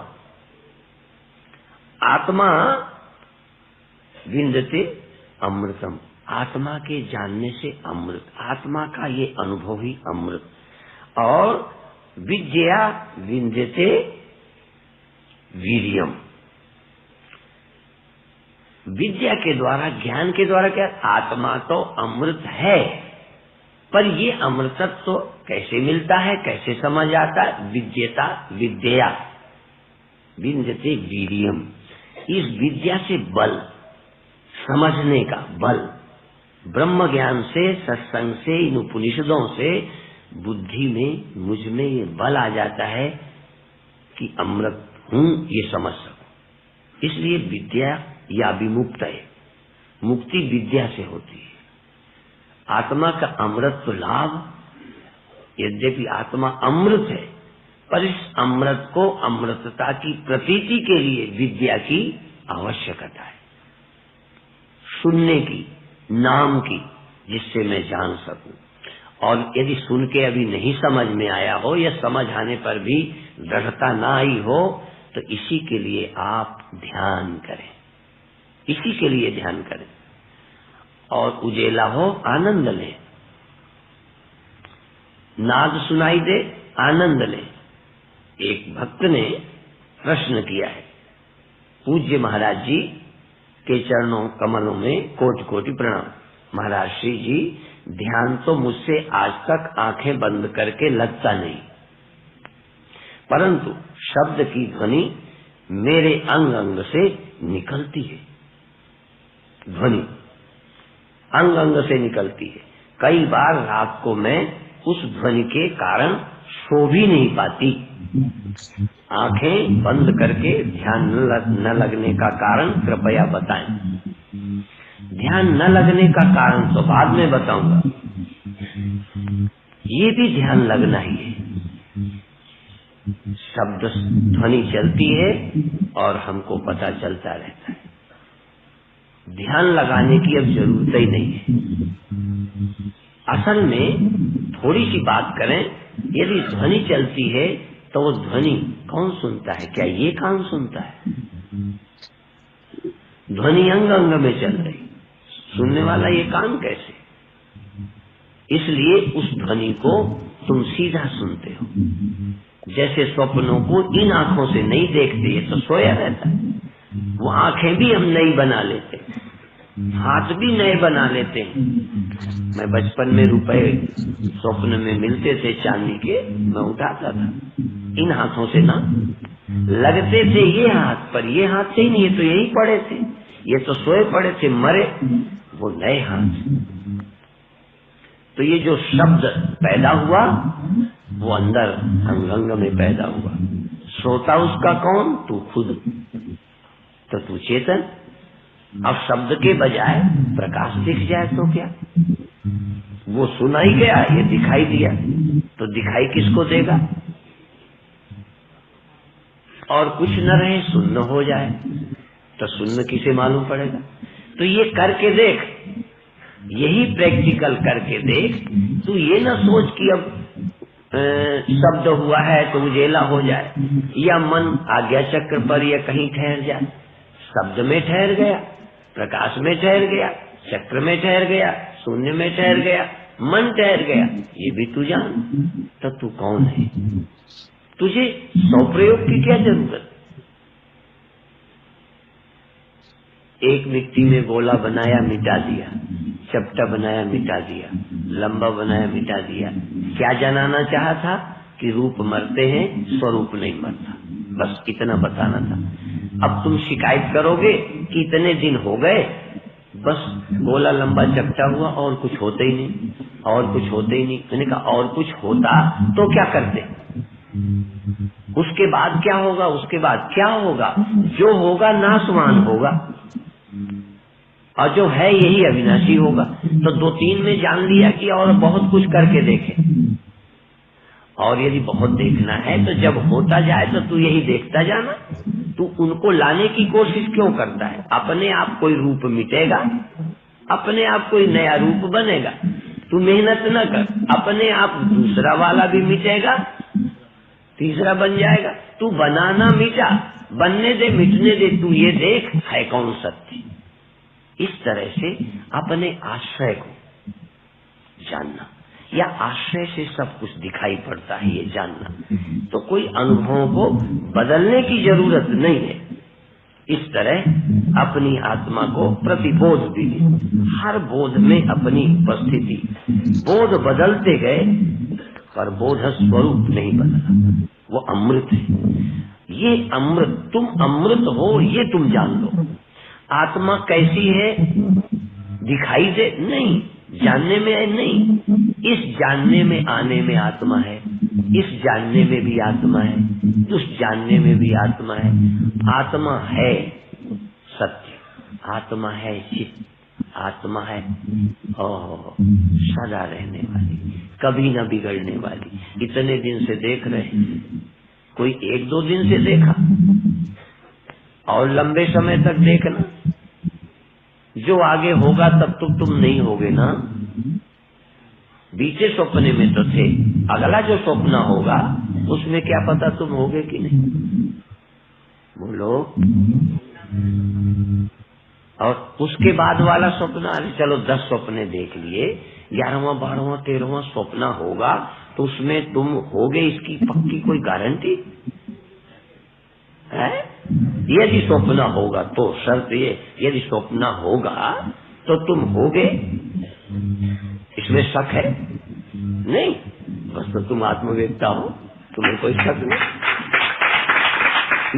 आत्मा विंदते अमृतम, आत्मा के जानने से अमृत, आत्मा का ये अनुभव ही अमृत। और विद्या विंदते वीर्यम, विद्या के द्वारा, ज्ञान के द्वारा क्या? आत्मा तो अमृत है, पर ये अमृतत्व तो कैसे मिलता है, कैसे समझ आता है? विद्यता विद्या विंदते वीर्यम, इस विद्या से बल, समझने का बल, ब्रह्म ज्ञान से, सत्संग से, इन उपनिषदों से बुद्धि में, मुझ में ये बल आ जाता है कि अमृत हूं, ये समझ सकूं। इसलिए विद्या या विमुक्त है, मुक्ति विद्या से होती है। आत्मा का अमृत तो लाभ, यद्यपि आत्मा अमृत है, पर इस अमृत को, अमृतता की प्रतीति के लिए विद्या की आवश्यकता है, सुनने की, नाम की, जिससे मैं जान सकूं। और यदि सुन के अभी नहीं समझ में आया हो, या समझ आने पर भी दृढ़ता ना आई हो, तो इसी के लिए आप ध्यान करें, इसी के लिए ध्यान करें। और उजेला हो, आनंद लें, नाद सुनाई दे, आनंद लें। एक भक्त ने प्रश्न किया है, पूज्य महाराज जी के चरणों कमलों में कोटि कोटि प्रणाम। महाराज श्री जी, ध्यान तो मुझसे आज तक आंखें बंद करके लगता नहीं, परंतु शब्द की ध्वनि मेरे अंग अंग से निकलती है। ध्वनि अंग अंग से निकलती है। कई बार रात को मैं उस ध्वनि के कारण सो भी नहीं पाती। आंखें बंद करके ध्यान न लगने का कारण कृपया बताएं। ध्यान न लगने का कारण तो बाद में बताऊंगा, ये भी ध्यान लगना ही है। शब्द ध्वनि चलती है और हमको पता चलता रहता है। ध्यान लगाने की अब जरूरत ही नहीं है। असल में थोड़ी सी बात करें, यदि ध्वनि चलती है तो वो ध्वनि कौन सुनता है? क्या ये कान सुनता है? ध्वनि अंग अंग में चल रही, सुनने वाला ये कान कैसे? इसलिए उस ध्वनि को तुम सीधा सुनते हो। जैसे स्वप्नों को इन आंखों से नहीं देखते, ये तो सोया रहता है। वो आंखें भी हम नई बना लेते, हाथ भी नए बना लेते हैं। मैं बचपन में रुपए स्वप्न में मिलते थे चांदी के, मैं उठाता था। इन हाथों से ना लगते थे ये हाथ, पर ये हाथ से ही नहीं, ये तो यही पड़े थे, ये तो सोए पड़े थे, मरे। वो नए हाथ। तो ये जो शब्द पैदा हुआ वो अंदर अंग अंग में पैदा हुआ। श्रोता उसका कौन? तू खुद। तो तू चेतन। अब शब्द के बजाय प्रकाश दिख जाए तो क्या? वो सुनाई गया, ये दिखाई दिया, तो दिखाई किसको देगा? और कुछ न रहे, शून्य हो जाए तो शून्य किसे मालूम पड़ेगा? तो ये करके देख, यही प्रैक्टिकल करके देख। तू ये ना सोच कि अब शब्द हुआ है तो उजेला हो जाए, या मन आज्ञा चक्र पर या कहीं ठहर जाए। शब्द में ठहर गया, प्रकाश में ठहर गया, चक्र में ठहर गया, शून्य में ठहर गया, मन ठहर गया, ये भी तू जान। तो तू कौन है? तुझे सौ प्रयोग की क्या जरूरत? एक मिट्टी में गोला बनाया, मिटा दिया, चपटा बनाया, मिटा दिया, लंबा बनाया, मिटा दिया। क्या जनाना चाहा था? कि रूप मरते हैं, स्वरूप नहीं मरता। बस इतना बताना था। अब तुम शिकायत करोगे कि इतने दिन हो गए, बस गोला लंबा चपटा हुआ और कुछ होते ही नहीं, और कुछ होते ही नहीं। मैंने कहा और कुछ होता तो क्या करते, उसके बाद क्या होगा, उसके बाद क्या होगा? जो होगा नाशवान होगा, और जो है यही अविनाशी होगा। तो 2-3 में जान लिया कि और बहुत कुछ करके देखे। और यदि बहुत देखना है तो जब होता जाए तो तू यही देखता जाना। तू उनको लाने की कोशिश क्यों करता है? अपने आप कोई रूप मिटेगा, अपने आप कोई नया रूप बनेगा। तू मेहनत न कर, अपने आप दूसरा वाला भी मिटेगा, तीसरा बन जाएगा। तू बनाना मिटा, बनने दे, मिटने दे, तू ये देख है कौन सत्य। इस तरह से अपने आश्रय को जानना, या आश्रय से सब कुछ दिखाई पड़ता है ये जानना। तो कोई अनुभवों को बदलने की जरूरत नहीं है। इस तरह अपनी आत्मा को प्रतिबोध दीजिए, हर बोध में अपनी उपस्थिति। बोध बदलते गए पर बोध स्वरूप नहीं बदला, वो अमृत है। ये अमृत, तुम अमृत हो ये तुम जान लो। आत्मा कैसी है दिखाई दे नहीं, जानने में है नहीं। इस जानने में आने में आत्मा है, इस जानने में भी आत्मा है, उस जानने में भी आत्मा है। आत्मा है सत्य, आत्मा है चित्त, आत्मा है सदा रहने वाली, कभी न बिगड़ने वाली। इतने दिन से देख रहे, कोई 1-2 दिन से देखा, और लंबे समय तक देखना। जो आगे होगा तब तो तुम नहीं होगे ना। बीते सपने में तो थे, अगला जो सपना होगा उसमें क्या पता तुम होगे कि नहीं। बोलो। और उसके बाद वाला सपना, अरे चलो 10 सपने देख लिए, 11वां 12वां 13वां सपना होगा तो उसमें तुम होगे, इसकी पक्की कोई गारंटी है? यदि स्वप्न होगा तो शर्त ये, यदि स्वप्न होगा तो तुम होगे, इसमें शक है नहीं। बस तो तुम आत्मवेत्ता हो, तुम्हें कोई शक नहीं।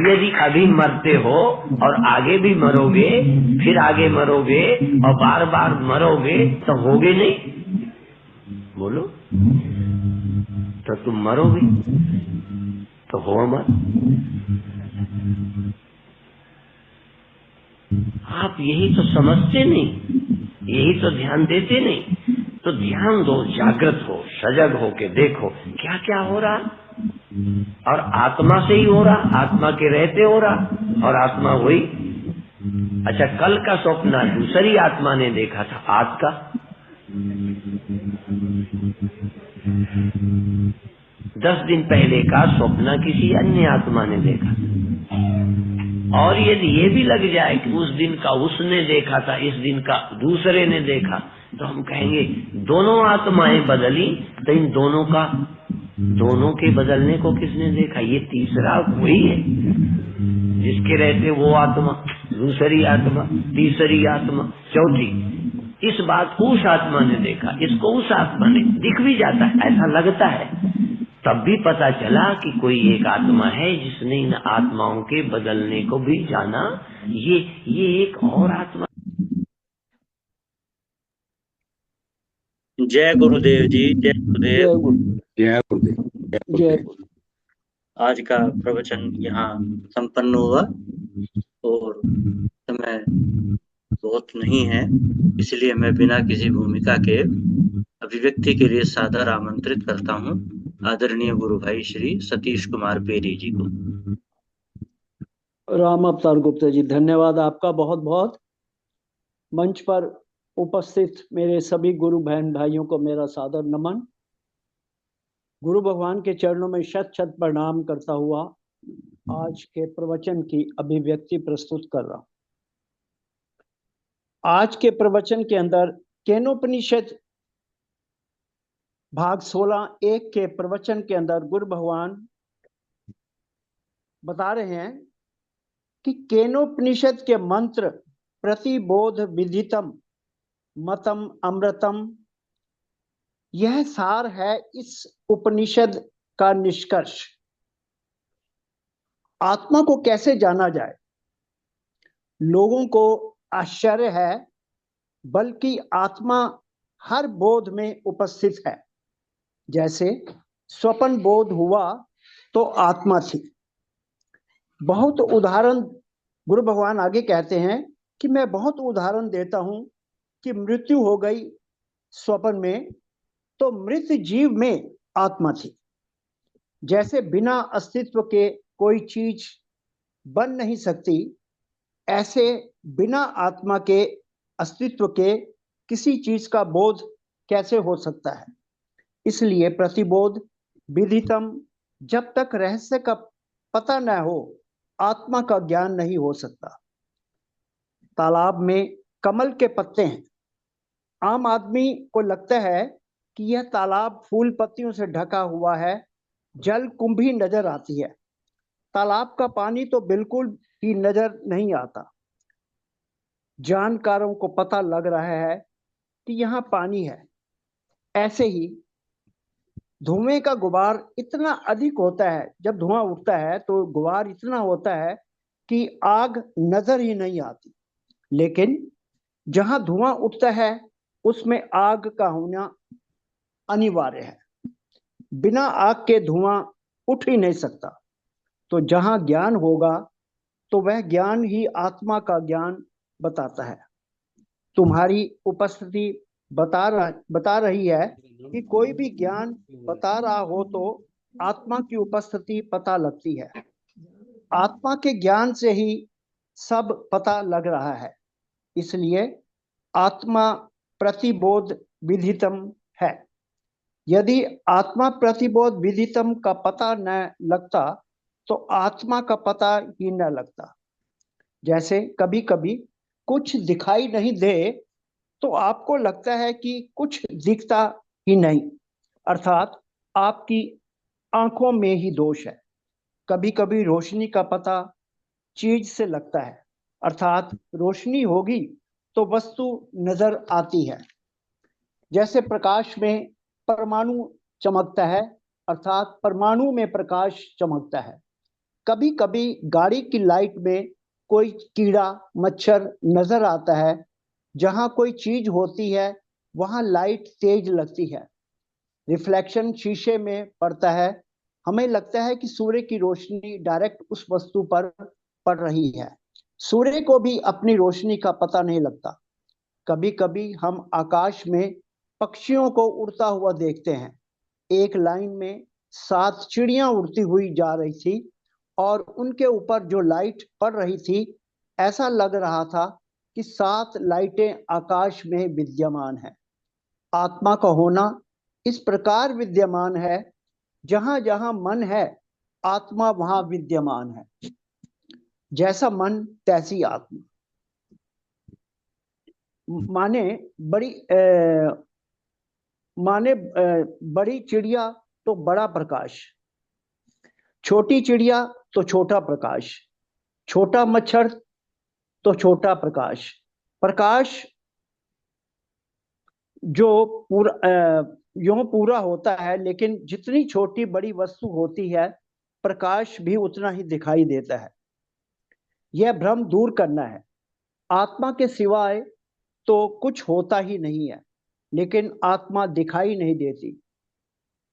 यदि अभी मरते हो और आगे भी मरोगे, फिर आगे मरोगे और बार बार मरोगे तो होगे नहीं। बोलो। तो तुम मरोगे तो हो अमर। आप यही तो समझते नहीं, यही तो ध्यान देते नहीं। तो ध्यान दो, जागृत हो, सजग हो के देखो क्या क्या हो रहा, और आत्मा से ही हो रहा, आत्मा के रहते हो रहा, और आत्मा वही। अच्छा, कल का स्वप्न दूसरी आत्मा ने देखा था, आज का 10 दिन पहले का स्वप्न किसी अन्य आत्मा ने देखा। और यदि ये भी लग जाए कि उस दिन का उसने देखा था, इस दिन का दूसरे ने देखा, तो हम कहेंगे दोनों आत्माएं बदली, तो इन दोनों का, दोनों के बदलने को किसने देखा? ये तीसरा वही है जिसके रहते वो आत्मा, दूसरी आत्मा, तीसरी आत्मा, चौथी। इस बात को उस आत्मा ने देखा, इसको उस आत्मा ने, दिख भी जाता है, ऐसा लगता है। तब भी पता चला कि कोई एक आत्मा है जिसने इन आत्माओं के बदलने को भी जाना। ये एक और आत्मा। जय गुरुदेव जी, जय गुरुदेव। जय गुरुदेव। जय गुरुदेव। आज का प्रवचन यहाँ संपन्न हुआ और समय बहुत नहीं है, इसलिए मैं बिना किसी भूमिका के अभिव्यक्ति के लिए सादर आमंत्रित करता हूँ आदरणीय गुरु भाई श्री सतीश कुमार पेरी जी को। राम अवतार गुप्ता जी, धन्यवाद आपका बहुत बहुत। मंच पर उपस्थित मेरे सभी गुरु बहन भाइयों को मेरा सादर नमन। गुरु भगवान के चरणों में शत शत प्रणाम करता हुआ आज के प्रवचन की अभिव्यक्ति प्रस्तुत कर रहा हूं। आज के प्रवचन के अंदर केनोपनिषद भाग 16:1 के प्रवचन के अंदर गुरु भगवान बता रहे हैं कि केनोपनिषद के मंत्र प्रतिबोध विदितम मतम अमृतम, यह सार है इस उपनिषद का निष्कर्ष। आत्मा को कैसे जाना जाए? लोगों को आश्चर्य है बल्कि आत्मा हर बोध में उपस्थित है। जैसे स्वप्न बोध हुआ तो आत्मा थी। बहुत उदाहरण गुरु भगवान आगे कहते हैं कि मैं बहुत उदाहरण देता हूं कि मृत्यु हो गई स्वप्न में तो मृत जीव में आत्मा थी। जैसे बिना अस्तित्व के कोई चीज बन नहीं सकती, ऐसे बिना आत्मा के अस्तित्व के किसी चीज का बोध कैसे हो सकता है। इसलिए प्रतिबोध विदितम, जब तक रहस्य का पता न हो आत्मा का ज्ञान नहीं हो सकता। तालाब में कमल के पत्ते हैं। आम आदमी को लगता है कि यह तालाब फूल पत्तियों से ढका हुआ है, जल कुंभी नजर आती है। तालाब का पानी तो बिल्कुल ही नजर नहीं आता। जानकारों को पता लग रहा है कि यहाँ पानी है। ऐसे ही धुएं का गुबार इतना अधिक होता है, जब धुआं उठता है तो गुबार इतना होता है कि आग नजर ही नहीं आती। लेकिन जहां धुआं उठता है उसमें आग का होना अनिवार्य है। बिना आग के धुआं उठ ही नहीं सकता। तो जहां ज्ञान होगा तो वह ज्ञान ही आत्मा का ज्ञान बताता है। तुम्हारी उपस्थिति बता रही है कि कोई भी ज्ञान बता रहा हो तो आत्मा की उपस्थिति पता लगती है। आत्मा के ज्ञान से ही सब पता लग रहा है। इसलिए आत्मा प्रतिबोध विदितम है। यदि आत्मा प्रतिबोध विदितम का पता न लगता तो आत्मा का पता ही न लगता। जैसे कभी कभी कुछ दिखाई नहीं दे तो आपको लगता है कि कुछ दिखता ही नहीं, अर्थात आपकी आंखों में ही दोष है। कभी कभी रोशनी का पता चीज से लगता है, अर्थात रोशनी होगी तो वस्तु नजर आती है। जैसे प्रकाश में परमाणु चमकता है, अर्थात परमाणु में प्रकाश चमकता है। कभी कभी गाड़ी की लाइट में कोई कीड़ा मच्छर नजर आता है। जहां कोई चीज होती है वहां लाइट तेज लगती है। रिफ्लेक्शन शीशे में पड़ता है, हमें लगता है कि सूर्य की रोशनी डायरेक्ट उस वस्तु पर पड़ रही है। सूर्य को भी अपनी रोशनी का पता नहीं लगता। कभी कभी हम आकाश में पक्षियों को उड़ता हुआ देखते हैं। एक लाइन में 7 चिड़ियां उड़ती हुई जा रही थी और उनके ऊपर जो लाइट पड़ रही थी, ऐसा लग रहा था कि 7 लाइटें आकाश में विद्यमान है। आत्मा का होना इस प्रकार विद्यमान है, जहां जहां मन है आत्मा वहां विद्यमान है। जैसा मन तैसी आत्मा। माने बड़ी चिड़िया तो बड़ा प्रकाश, छोटी चिड़िया तो छोटा प्रकाश, छोटा मच्छर तो छोटा प्रकाश। प्रकाश जो यूं पूरा होता है, लेकिन जितनी छोटी बड़ी वस्तु होती है प्रकाश भी उतना ही दिखाई देता है। यह भ्रम दूर करना है। आत्मा के सिवाय तो कुछ होता ही नहीं है, लेकिन आत्मा दिखाई नहीं देती।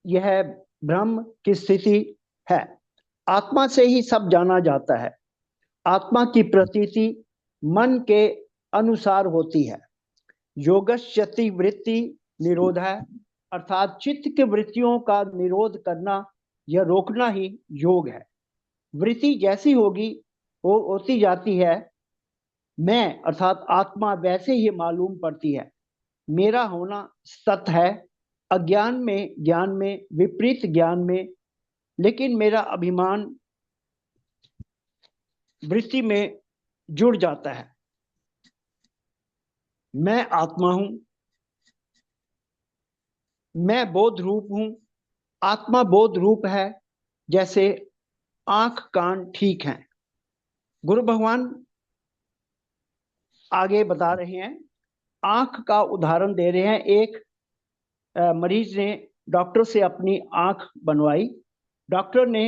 यह भ्रम की स्थिति है। आत्मा से ही सब जाना जाता है। आत्मा की प्रतीति मन के अनुसार होती है। योगश्यति वृत्ति निरोध है, अर्थात चित्त के वृत्तियों का निरोध करना या रोकना ही योग है। वृत्ति जैसी होती जाती है, मैं अर्थात आत्मा वैसे ही मालूम पड़ती है। मेरा होना सत्य है, अज्ञान में, ज्ञान में, विपरीत ज्ञान में, लेकिन मेरा अभिमान वृत्ति में जुड़ जाता है। मैं आत्मा हूं, मैं बोध रूप हूं। आत्मा बोध रूप है, जैसे आंख कान ठीक हैं। गुरु भगवान आगे बता रहे हैं, आंख का उदाहरण दे रहे हैं। एक मरीज ने डॉक्टर से अपनी आंख बनवाई। डॉक्टर ने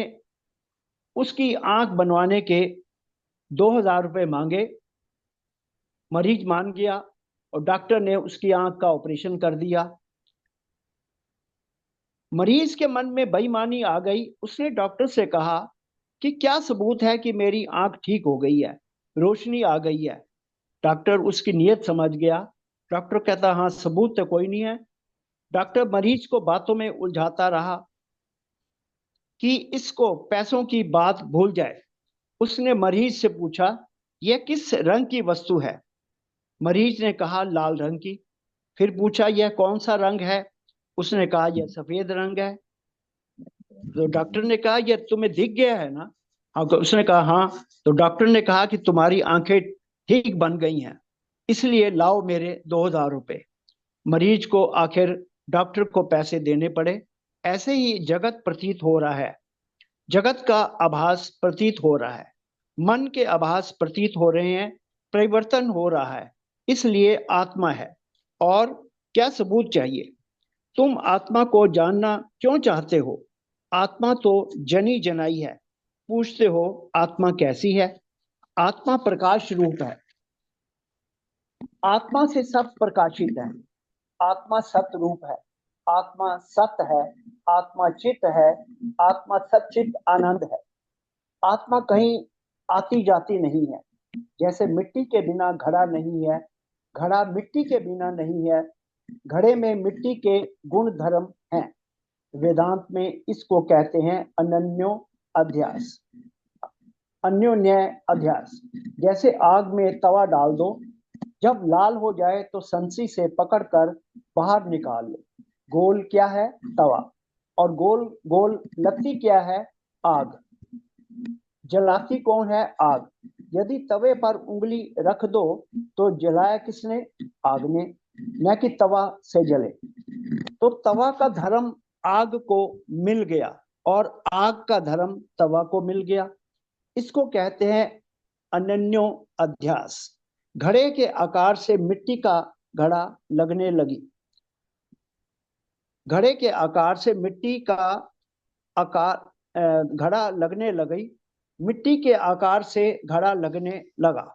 उसकी आंख बनवाने के 2000 रुपए मांगे। मरीज मान गया, और डॉक्टर ने उसकी आंख का ऑपरेशन कर दिया। मरीज के मन में बेईमानी आ गई। उसने डॉक्टर से कहा कि क्या सबूत है कि मेरी आंख ठीक हो गई है, रोशनी आ गई है। डॉक्टर उसकी नीयत समझ गया। डॉक्टर कहता हाँ सबूत तो कोई नहीं है। डॉक्टर मरीज को बातों में उलझाता रहा कि इसको पैसों की बात भूल जाए। उसने मरीज से पूछा यह किस रंग की वस्तु है। मरीज ने कहा लाल रंग की। फिर पूछा यह कौन सा रंग है। उसने कहा यह सफेद रंग है। तो डॉक्टर ने कहा यह तुम्हें दिख गया है ना। हाँ, तो उसने कहा हाँ। तो डॉक्टर ने कहा कि तुम्हारी आंखें ठीक बन गई हैं, इसलिए लाओ मेरे 2000 रुपए। मरीज को आखिर डॉक्टर को पैसे देने पड़े। ऐसे ही जगत प्रतीत हो रहा है, जगत का आभास प्रतीत हो रहा है, मन के आभास प्रतीत हो रहे हैं, परिवर्तन हो रहा है, इसलिए आत्मा है। और क्या सबूत चाहिए? तुम आत्मा को जानना क्यों चाहते हो? आत्मा तो जनी जनाई है। पूछते हो आत्मा कैसी है? आत्मा प्रकाश रूप है। आत्मा से सब प्रकाशित है। आत्मा सत रूप है। आत्मा सत है। आत्मा चित है। आत्मा सच्चित आनंद है। आत्मा कहीं आती जाती नहीं है। जैसे मिट्टी के बिना घड़ा नहीं है, घड़ा मिट्टी के बिना नहीं है, घड़े में मिट्टी के गुण धर्म हैं। वेदांत में इसको कहते हैं अनन्यो अध्यास, अन्योन्य अध्यास। जैसे आग में तवा डाल दो, जब लाल हो जाए तो संसी से पकड़कर बाहर निकाल लो। गोल क्या है? तवा। और गोल गोल लत्ती क्या है? आग। जलाती कौन है? आग। यदि तवे पर उंगली रख दो तो जलाया किसने? आग ने, न कि तवा से जले। तो तवा का धर्म आग को मिल गया और आग का धर्म तवा को मिल गया। इसको कहते हैं अनन्यो अध्यास। घड़े के आकार से मिट्टी का घड़ा लगने लगी। घड़े के आकार से मिट्टी का आकार घड़ा लगने लगी। मिट्टी के आकार से घड़ा लगने लगा।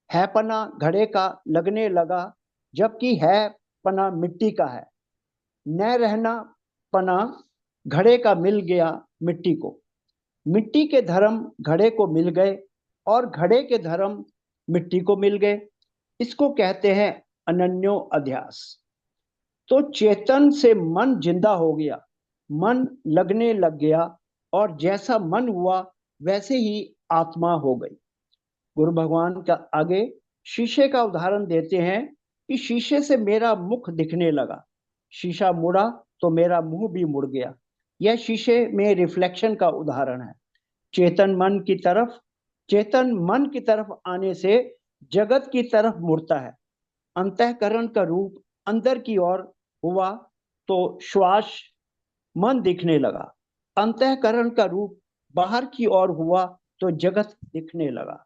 है पना घड़े का लगने लगा, जबकि है पना मिट्टी का है। न रहना पना घड़े का मिल गया मिट्टी को। मिट्टी के धर्म घड़े को मिल गए और घड़े के धर्म मिट्टी को मिल गए। इसको कहते हैं अनन्यो अध्यास। तो चेतन से मन जिंदा हो गया, मन लगने लग गया, और जैसा मन हुआ वैसे ही आत्मा हो गई। गुरु भगवान का आगे शीशे का उदाहरण देते हैं कि शीशे से मेरा मुख दिखने लगा। शीशा मुड़ा तो मेरा मुंह भी मुड़ गया। यह शीशे में रिफ्लेक्शन का उदाहरण है। चेतन मन की तरफ आने से जगत की तरफ मुड़ता है। अंतःकरण का रूप अंदर की ओर हुआ तो श्वास मन दिखने लगा। अंतःकरण का रूप बाहर की ओर हुआ तो जगत दिखने लगा।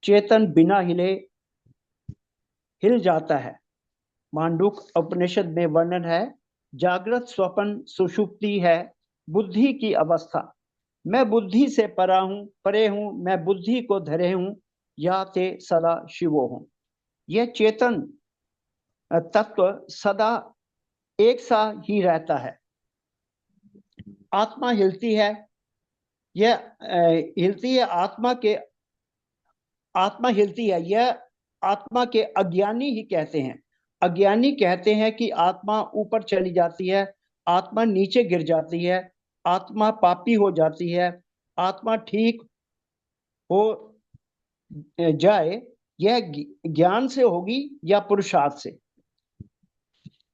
चेतन बिना हिले हिल जाता है। मांडूक उपनिषद में वर्णन है, जागृत स्वप्न सुषुप्ति है बुद्धि की अवस्था। मैं बुद्धि से परे हूं, मैं बुद्धि को धरे हूं, या ते सदा शिवो हूं। यह चेतन तत्व सदा एक सा ही रहता है। आत्मा हिलती है, यह हिलती है आत्मा हिलती है, यह आत्मा के अज्ञानी ही कहते हैं। अज्ञानी कहते हैं कि आत्मा ऊपर चली जाती है, आत्मा नीचे गिर जाती है, आत्मा पापी हो जाती है, आत्मा ठीक हो जाए। यह ज्ञान से होगी या पुरुषार्थ से?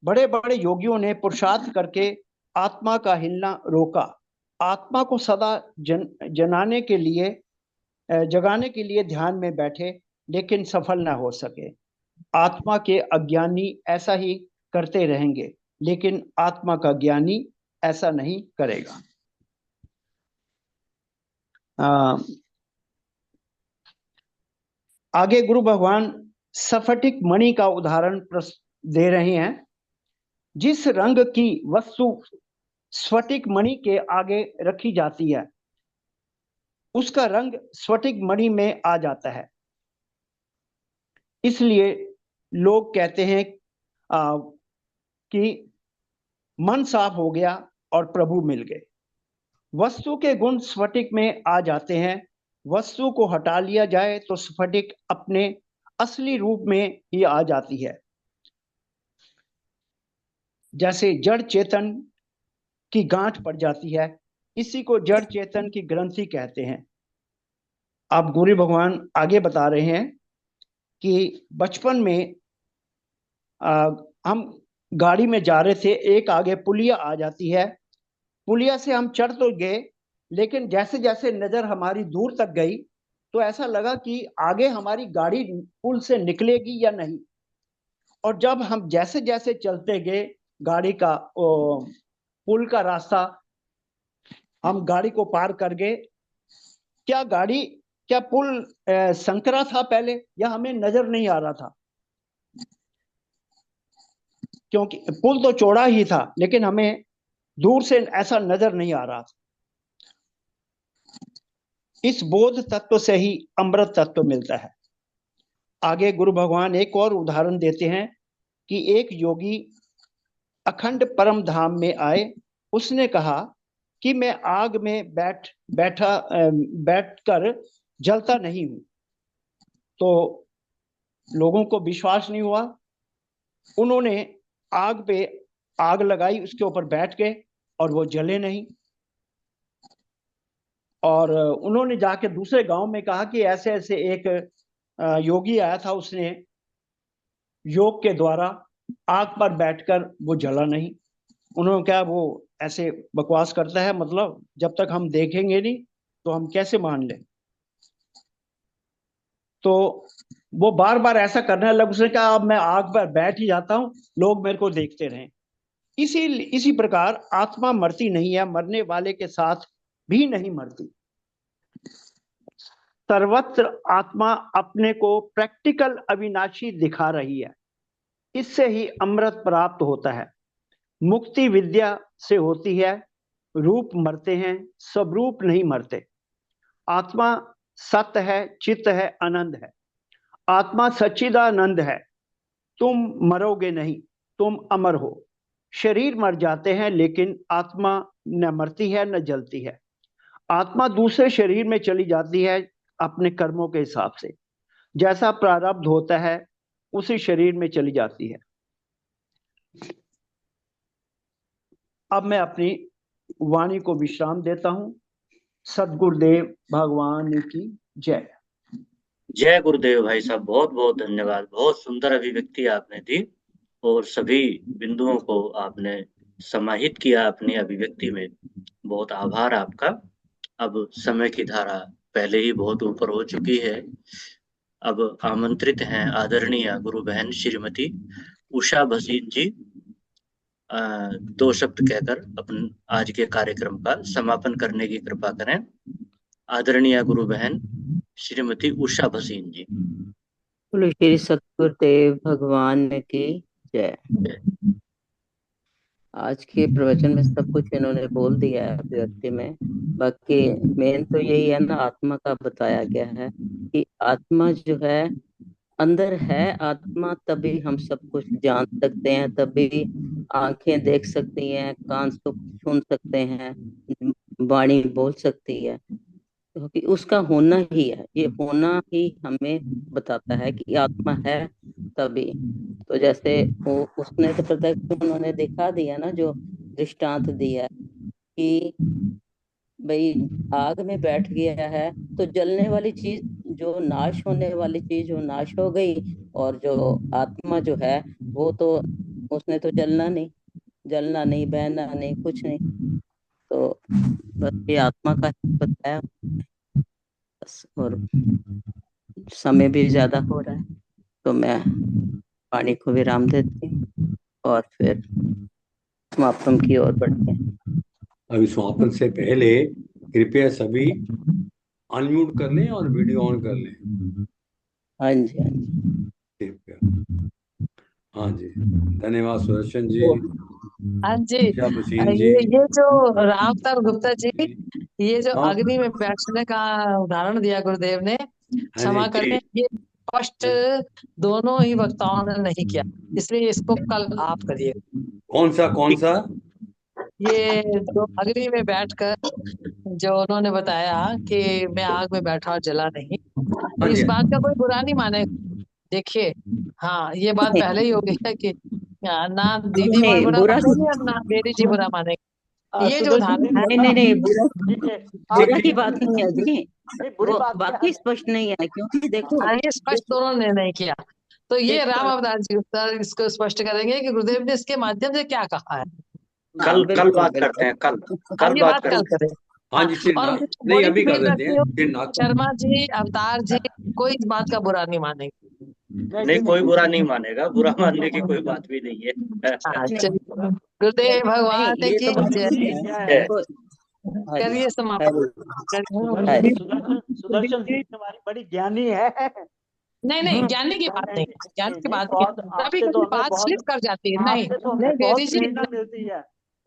बड़े बड़े योगियों ने पुरुषार्थ करके आत्मा का हिलना रोका। आत्मा को सदा जगाने के लिए ध्यान में बैठे, लेकिन सफल न हो सके। आत्मा के अज्ञानी ऐसा ही करते रहेंगे, लेकिन आत्मा का ज्ञानी ऐसा नहीं करेगा। आगे गुरु भगवान स्फटिक मणि का उदाहरण दे रहे हैं। जिस रंग की वस्तु स्फटिक मणि के आगे रखी जाती है, उसका रंग स्फटिक मणि में आ जाता है। इसलिए लोग कहते हैं कि मन साफ हो गया और प्रभु मिल गए। वस्तु के गुण स्फटिक में आ जाते हैं। वस्तु को हटा लिया जाए तो स्फटिक अपने असली रूप में ही आ जाती है। जैसे जड़ चेतन की गांठ पड़ जाती है, इसी को जड़ चेतन की ग्रंथि कहते हैं। अब गुरु भगवान आगे बता रहे हैं कि बचपन में हम गाड़ी में जा रहे थे, एक आगे पुलिया आ जाती है, पुलिया से हम चढ़ तो गए, लेकिन जैसे जैसे नजर हमारी दूर तक गई तो ऐसा लगा कि आगे हमारी गाड़ी पुल से निकलेगी या नहीं। और जब हम जैसे जैसे चलते गए, गाड़ी का पुल का रास्ता हम गाड़ी को पार कर गए। क्या पुल संकरा था पहले, या हमें नजर नहीं आ रहा था? क्योंकि पुल तो चौड़ा ही था, लेकिन हमें दूर से ऐसा नजर नहीं आ रहा था। इस बोध तत्व से ही अमृत तत्व मिलता है। आगे गुरु भगवान एक और उदाहरण देते हैं कि एक योगी अखंड परम धाम में आए। उसने कहा कि मैं आग में बैठकर जलता नहीं हूं। तो लोगों को विश्वास नहीं हुआ। उन्होंने आग पे आग लगाई, उसके ऊपर बैठ गए और वो जले नहीं। और उन्होंने जाके दूसरे गांव में कहा कि ऐसे ऐसे एक योगी आया था, उसने योग के द्वारा आग पर बैठकर वो जला नहीं। उन्होंने कहा वो ऐसे बकवास करता है, मतलब जब तक हम देखेंगे नहीं तो हम कैसे मान लें। तो वो बार बार ऐसा करने लगा। उसने कहा अब मैं आग पर बैठ ही जाता हूं, लोग मेरे को देखते रहें। इसी प्रकार आत्मा मरती नहीं है, मरने वाले के साथ भी नहीं मरती। सर्वत्र आत्मा अपने को प्रैक्टिकल अविनाशी दिखा रही है। इससे ही अमृत प्राप्त होता है। मुक्ति विद्या से होती है। रूप मरते हैं, सब रूप नहीं मरते। आत्मा सत्य है, चित्त है, आनंद है। आत्मा सच्चिदानंद है। तुम मरोगे नहीं, तुम अमर हो। शरीर मर जाते हैं, लेकिन आत्मा न मरती है न जलती है। आत्मा दूसरे शरीर में चली जाती है अपने कर्मों के हिसाब से। जैसा प्रारब्ध होता है उसी शरीर में चली जाती है। अब मैं अपनी वाणी को विश्राम देता हूं। सद्गुरुदेव भगवान की जय। जय गुरुदेव भाई साहब, बहुत बहुत धन्यवाद। बहुत सुंदर अभिव्यक्ति आपने दी और सभी बिंदुओं को आपने समाहित किया अपनी अभिव्यक्ति में। बहुत आभार आपका। अब समय की धारा पहले ही बहुत ऊपर हो चुकी है। अब आमंत्रित हैं आदरणीय गुरु बहन श्रीमती उषा भसीन जी, 2 शब्द कहकर अपन आज के कार्यक्रम का समापन करने की कृपा करें। आदरणीय गुरु बहन श्रीमती उषा भसीन जी। बोलो श्री सतगुरुदेव भगवान की जय। आज के प्रवचन में सब कुछ इन्होंने बोल दिया है अभिव्यक्ति में। बाकी मेन तो यही है ना, आत्मा का बताया गया है कि आत्मा जो है अंदर है। आत्मा तभी हम सब कुछ जान सकते हैं, तभी आंखें देख सकती हैं, कान सुन सकते हैं, वाणी बोल सकती है, क्योंकि उसका होना ही है। ये होना ही हमें बताता है कि आत्मा है तभी। तो जैसे वो उसने तो प्रत्यक्ष उन्होंने दिखा दिया ना, जो दृष्टांत दिया कि भाई आग में बैठ गया है तो जलने वाली चीज, जो नाश होने वाली चीज वो नाश हो गई, और जो आत्मा जो है वो तो उसने तो जलना नहीं, बहना नहीं, कुछ नहीं। तो बस ये आत्मा का बताया। और समय भी ज्यादा हो रहा है तो मैं वाणी को विराम देती हूँ और फिर समापन की ओर बढ़ते हैं। अभी समापन से पहले कृपया सभी अनम्यूट कर लें और वीडियो ऑन कर लें। हाँ जी, हाँ जी, कृपया। हाँ जी, धन्यवाद सुदर्शन जी। हाँ जी, जी। ये जो रामताल गुप्ता जी, ये जो अग्नि में बैठने का उदाहरण दिया गुरुदेव ने, क्षमा करने ये स्पष्ट दोनों ही वक्ताओं ने नहीं किया, इसलिए इसको कल आप करिए। कौन सा ये जो अग्नि में बैठकर जो उन्होंने बताया कि मैं आग में बैठा और जला नहीं, हाँ इस जी, बात का कोई बुरा नहीं माने। देखिए, हाँ, ये बात नहीं पहले ही हो गई है कि ना दीदी नहीं, बुरा बुरा मानेगी और ना बेरी जी बुरा मानेगी। ये जो सुदर्शन उदाहरण है, नहीं नहीं बुरा आप बुरा की बात नहीं है जी, नहीं, बुरी वो बात क्या वाकई है? स्पष्ट नहीं है, क्योंकि देखो ये स्पष्ट दोनों ने नहीं किया। तो ये देखो, राम अवतार जी सर इसको स्पष्ट करेंगे कि गुरुदेव ने इसके माध्यम से क्या कहा है। हाँ कल बिल्कुल बात करते बिल्कुल। हैं, कल ये बात बात कल करते करें। हाँ जी, फिर और नहीं बड़ी अभी कर उम्मीद देते रखती हैं, हूँ फिर नाक शर्मा जी, अवतार जी, कोई इस बात का बुरा नहीं मानेगी। नहीं, कोई बुरा नहीं मानेगा, बुरा मानने की कोई बात भी नहीं है। हाँ, नहीं चलिए, गुरुदेव नहीं, भगवान ये की तो बात जय। ठीक है। क्या है? जय। कोई- हरि करिए समाप्त। हरि सुदर्शन हरि सुदर्शन जी तुम्हारी बड़ी ज्ञानी है। नहीं नहीं, ज्ञानी की बात नहीं, ज्ञानी की बात नहीं। बहुत कभी आपसे तो कभी हमें बात स्लिप बहुत कर जाती है। नहीं आपसे तो नहीं हमें बेरी बहुत जी, प्रेरणा मिलती है।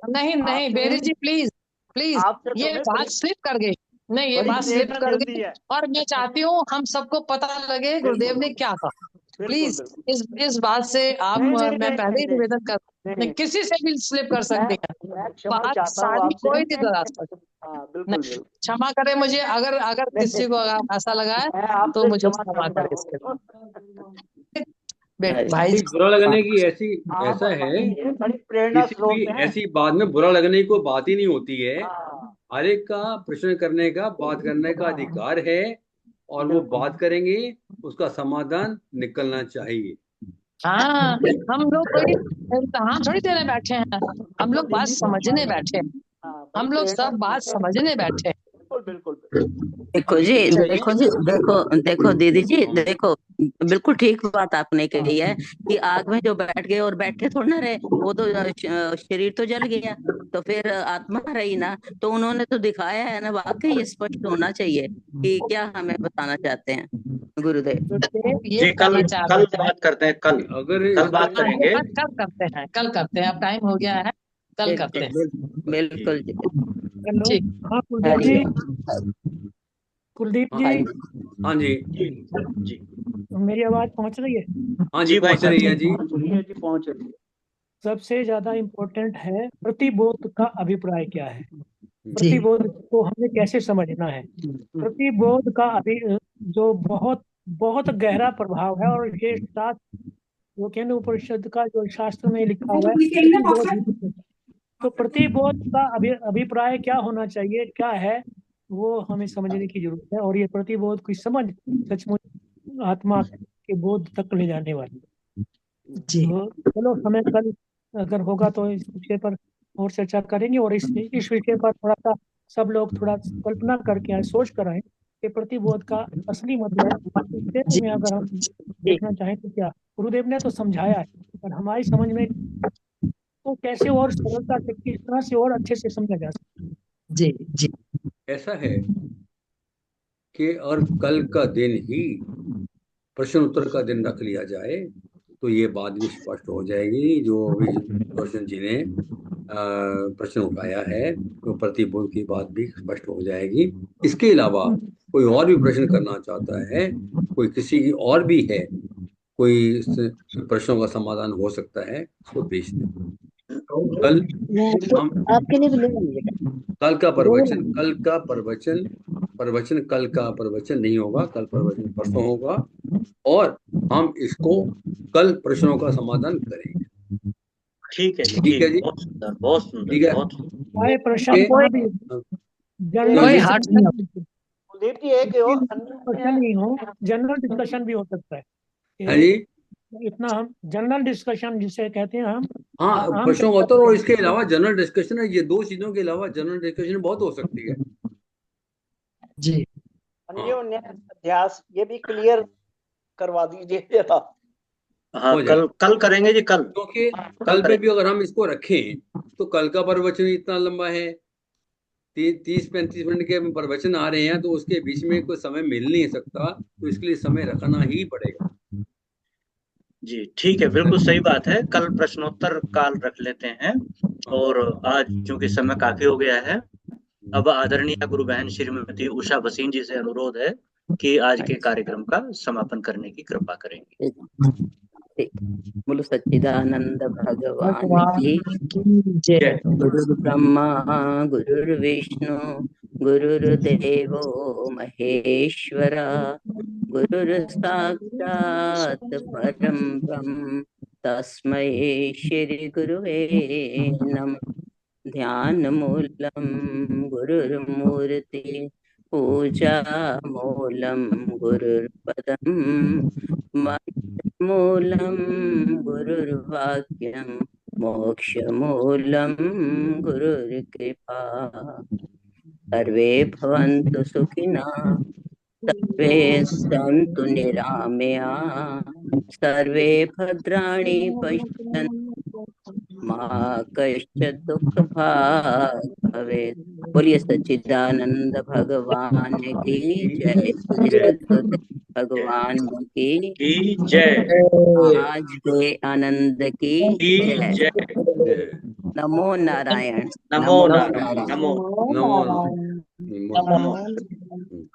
नहीं नहीं आपसे बेरी जी, प्लीज प्लीज, आपसे तो ये हमें बात स्लिप कर गई। नहीं, ये बड़ी बात स्लिप प्रेरणा कर मिलती गई है। और मैं चाहती हूँ हम सबको पता लगे गुरुदेव ने क्या कहा। बिल्कुल प्लीज बिल्कुल। इस बात से आप, नहीं नहीं मैं नहीं पहले ही नहीं निवेदन कर, नहीं नहीं किसी से भी स्लिप कर सकती है मैं क्षमा बात चाहता हूँ सारी, आपसे। कोई नहीं दरा सकता। हाँ बिल्कुल नहीं, बिल्कुल। क्षमा करे मुझे, अगर अगर किसी को अगर ऐसा लगा है मैं तो आपसे मुझे क्षमा क्षमा चाहता करे इसके लिए। हूँ। हरि भाई नहीं, बुरा लगने की आप ऐसा है, हमारी बड़ी प्रेरणा किसी स्रोत भी हैं। ऐसी बात में बुरा लगने की कोई बात ही नहीं होती है। हाँ हर एक का प्रश्न करने का, बात करने का अधिकार है, और वो बिल्कुल। बात करेंगे, उसका समाधान निकलना चाहिए। हाँ, हम लोग कोई इम्तहान थोड़ी देने बैठे हैं, हम लोग बात समझने बैठे हैं, हाँ, बड़ी हम लोग प्रेरणा सब बात समझने बैठे हैं। बिल्कुल बिल्कुल बिल्कुल। देखो जी, देखो जी, देखो दीदी जी, देखो बिल्कुल ठीक बात आपने कही है कि आग में जो बैठ गए और बैठे थोड़ा ना रहे, वो तो शरीर तो जल गया, तो फिर आत्मा रही ना। तो उन्होंने तो दिखाया है ना, वाकई ये स्पष्ट होना चाहिए कि क्या हमें बताना चाहते हैं गुरुदेव। गुरुदेव ये जी, कल कहना चाह रहे हैं। बात करते हैं, अगर कल बात हाँ, ये करेंगे। बात कल करते हैं, कल करते हैं, अब टाइम हो गया है, कल करते हैं। बिल्कुल जी, हेलो, ठीक। हाँ कुलदीप हरि जी, ओम। कुलदीप हाँ जी, हाँ जी, जी मेरी आवाज पहुंच रही है? हाँ जी, जी भाई पहुंच रही है जी। पहुंच रही है। सबसे ज्यादा इम्पोर्टेंट है प्रतिबोध का अभिप्राय क्या है, जी प्रतिबोध को हमें कैसे समझना है। प्रतिबोध का जो बहुत बहुत गहरा प्रभाव है, और ये शास्त्र, वो केंद्र उपनिषद का जो शास्त्र में लिखा हुआ है प्रतिबोध। तो प्रतिबोध का अभिप्राय क्या होना चाहिए, क्या है, वो हमें समझने की जरूरत है। और ये प्रतिबोध की समझ सचमुच आत्मा के बोध तक ले जाने वाली है। जी तो चलो, हमें कल अगर होगा तो इस विषय पर और चर्चा करेंगे, और इस विषय पर थोड़ा सा सब लोग थोड़ा कल्पना करके आए, सोच कर आए कि प्रतिबोध का असली मतलब जी में अगर हम देखना चाहें तो क्या। गुरुदेव ने तो समझाया है, पर हमारी समझ में तो कैसे और सरलता से, किस तरह से और अच्छे से समझा जा सकता है। जी जी ऐसा है कि और कल का दिन ही प्रश्न उत्तर का दिन रख लिया जाए, तो ये बात भी स्पष्ट हो जाएगी। जो अभी रोशन जी ने प्रश्न उठाया है, तो प्रतिबोध की बात भी स्पष्ट हो जाएगी। इसके अलावा कोई और भी प्रश्न करना चाहता है, कोई किसी की और भी है, कोई इस प्रश्नों का समाधान हो सकता है, उसको भेज दें। कल हम आपके लिए भी ले लेंगे बेटा। कल का प्रवचन नहीं होगा, कल प्रवचन परसों होगा, और हम इसको कल प्रश्नों का समाधान करेंगे। ठीक है जी, ठीक है जी, बहुत सुंदर, बहुत सुंदर, ठीक है। बहुत सुंदर। आए प्रश्न ये- कहाँ भी जनरल कोई डिस्कशन हट भी नहीं। हो सकता है। कुलदीप जी एक क्वेश्चन ही हो, जनरल डिस्कशन भी हो सकता है हाँ कि जी, इतना हम जनरल डिस्कशन जिसे कहते हैं हम हाँ, आम प्रश्नों का उत्तर और इसके अलावा जनरल डिस्कशन है, ये दो चीजों के अलावा जनरल डिस्कशन बहुत हो सकती है। जी अन्योन्य अध्यास ये भी क्लियर करवा दीजिए जरा। हाँ, हो जाए, कल करेंगे जी, कल क्योंकि कल पे भी अगर हम इसको रखें तो कल का प्रवचन इतना लंबा है, 30-35 मिनट के प्रवचन आ रहे हैं, तो उसके बीच में कोई समय मिल नहीं सकता, तो इसके लिए समय रखना ही पड़ेगा। जी। ठीक है, बिल्कुल सही बात है, कल प्रश्नोत्तर काल रख लेते हैं। और आज चूंकि समय काफी हो गया है, अब आदरणीय गुरु बहन श्रीमती उषा भसीन जी से अनुरोध है कि आज के कार्यक्रम का समापन करने की कृपा करेंगे। ठीक। बोलो सच्चिदानंद भगवान भगवान की की जय। गुरु ब्रह्मा गुरुर्विष्णु गुरुर्देवो महेश्वरा गुरुर्साक्षात् परम ब्रह्म तस्मै श्री गुरुवे नमः। ध्यान मूलम गुरुर्मूर्ति पूजा मूलम गुरुर्पदम मूलम गुरुर्वाक्यम मोक्ष मूलम गुरुर्कृपा। सर्वे भवन्तु सुखिनः सर्वे सन्तु निरामया सर्वे भद्राणि पश्यन्तु मा कश्चित् दुःखभाग् भवेत्। बोलिए सच्चिदानंद भगवान की जय। सच्चिदानंद भगवान की जय। आज के आनंद की जय। जय। नमो नारायण। नमो नारायण। नारायण। नमो नमो नारायण। नमो नमो।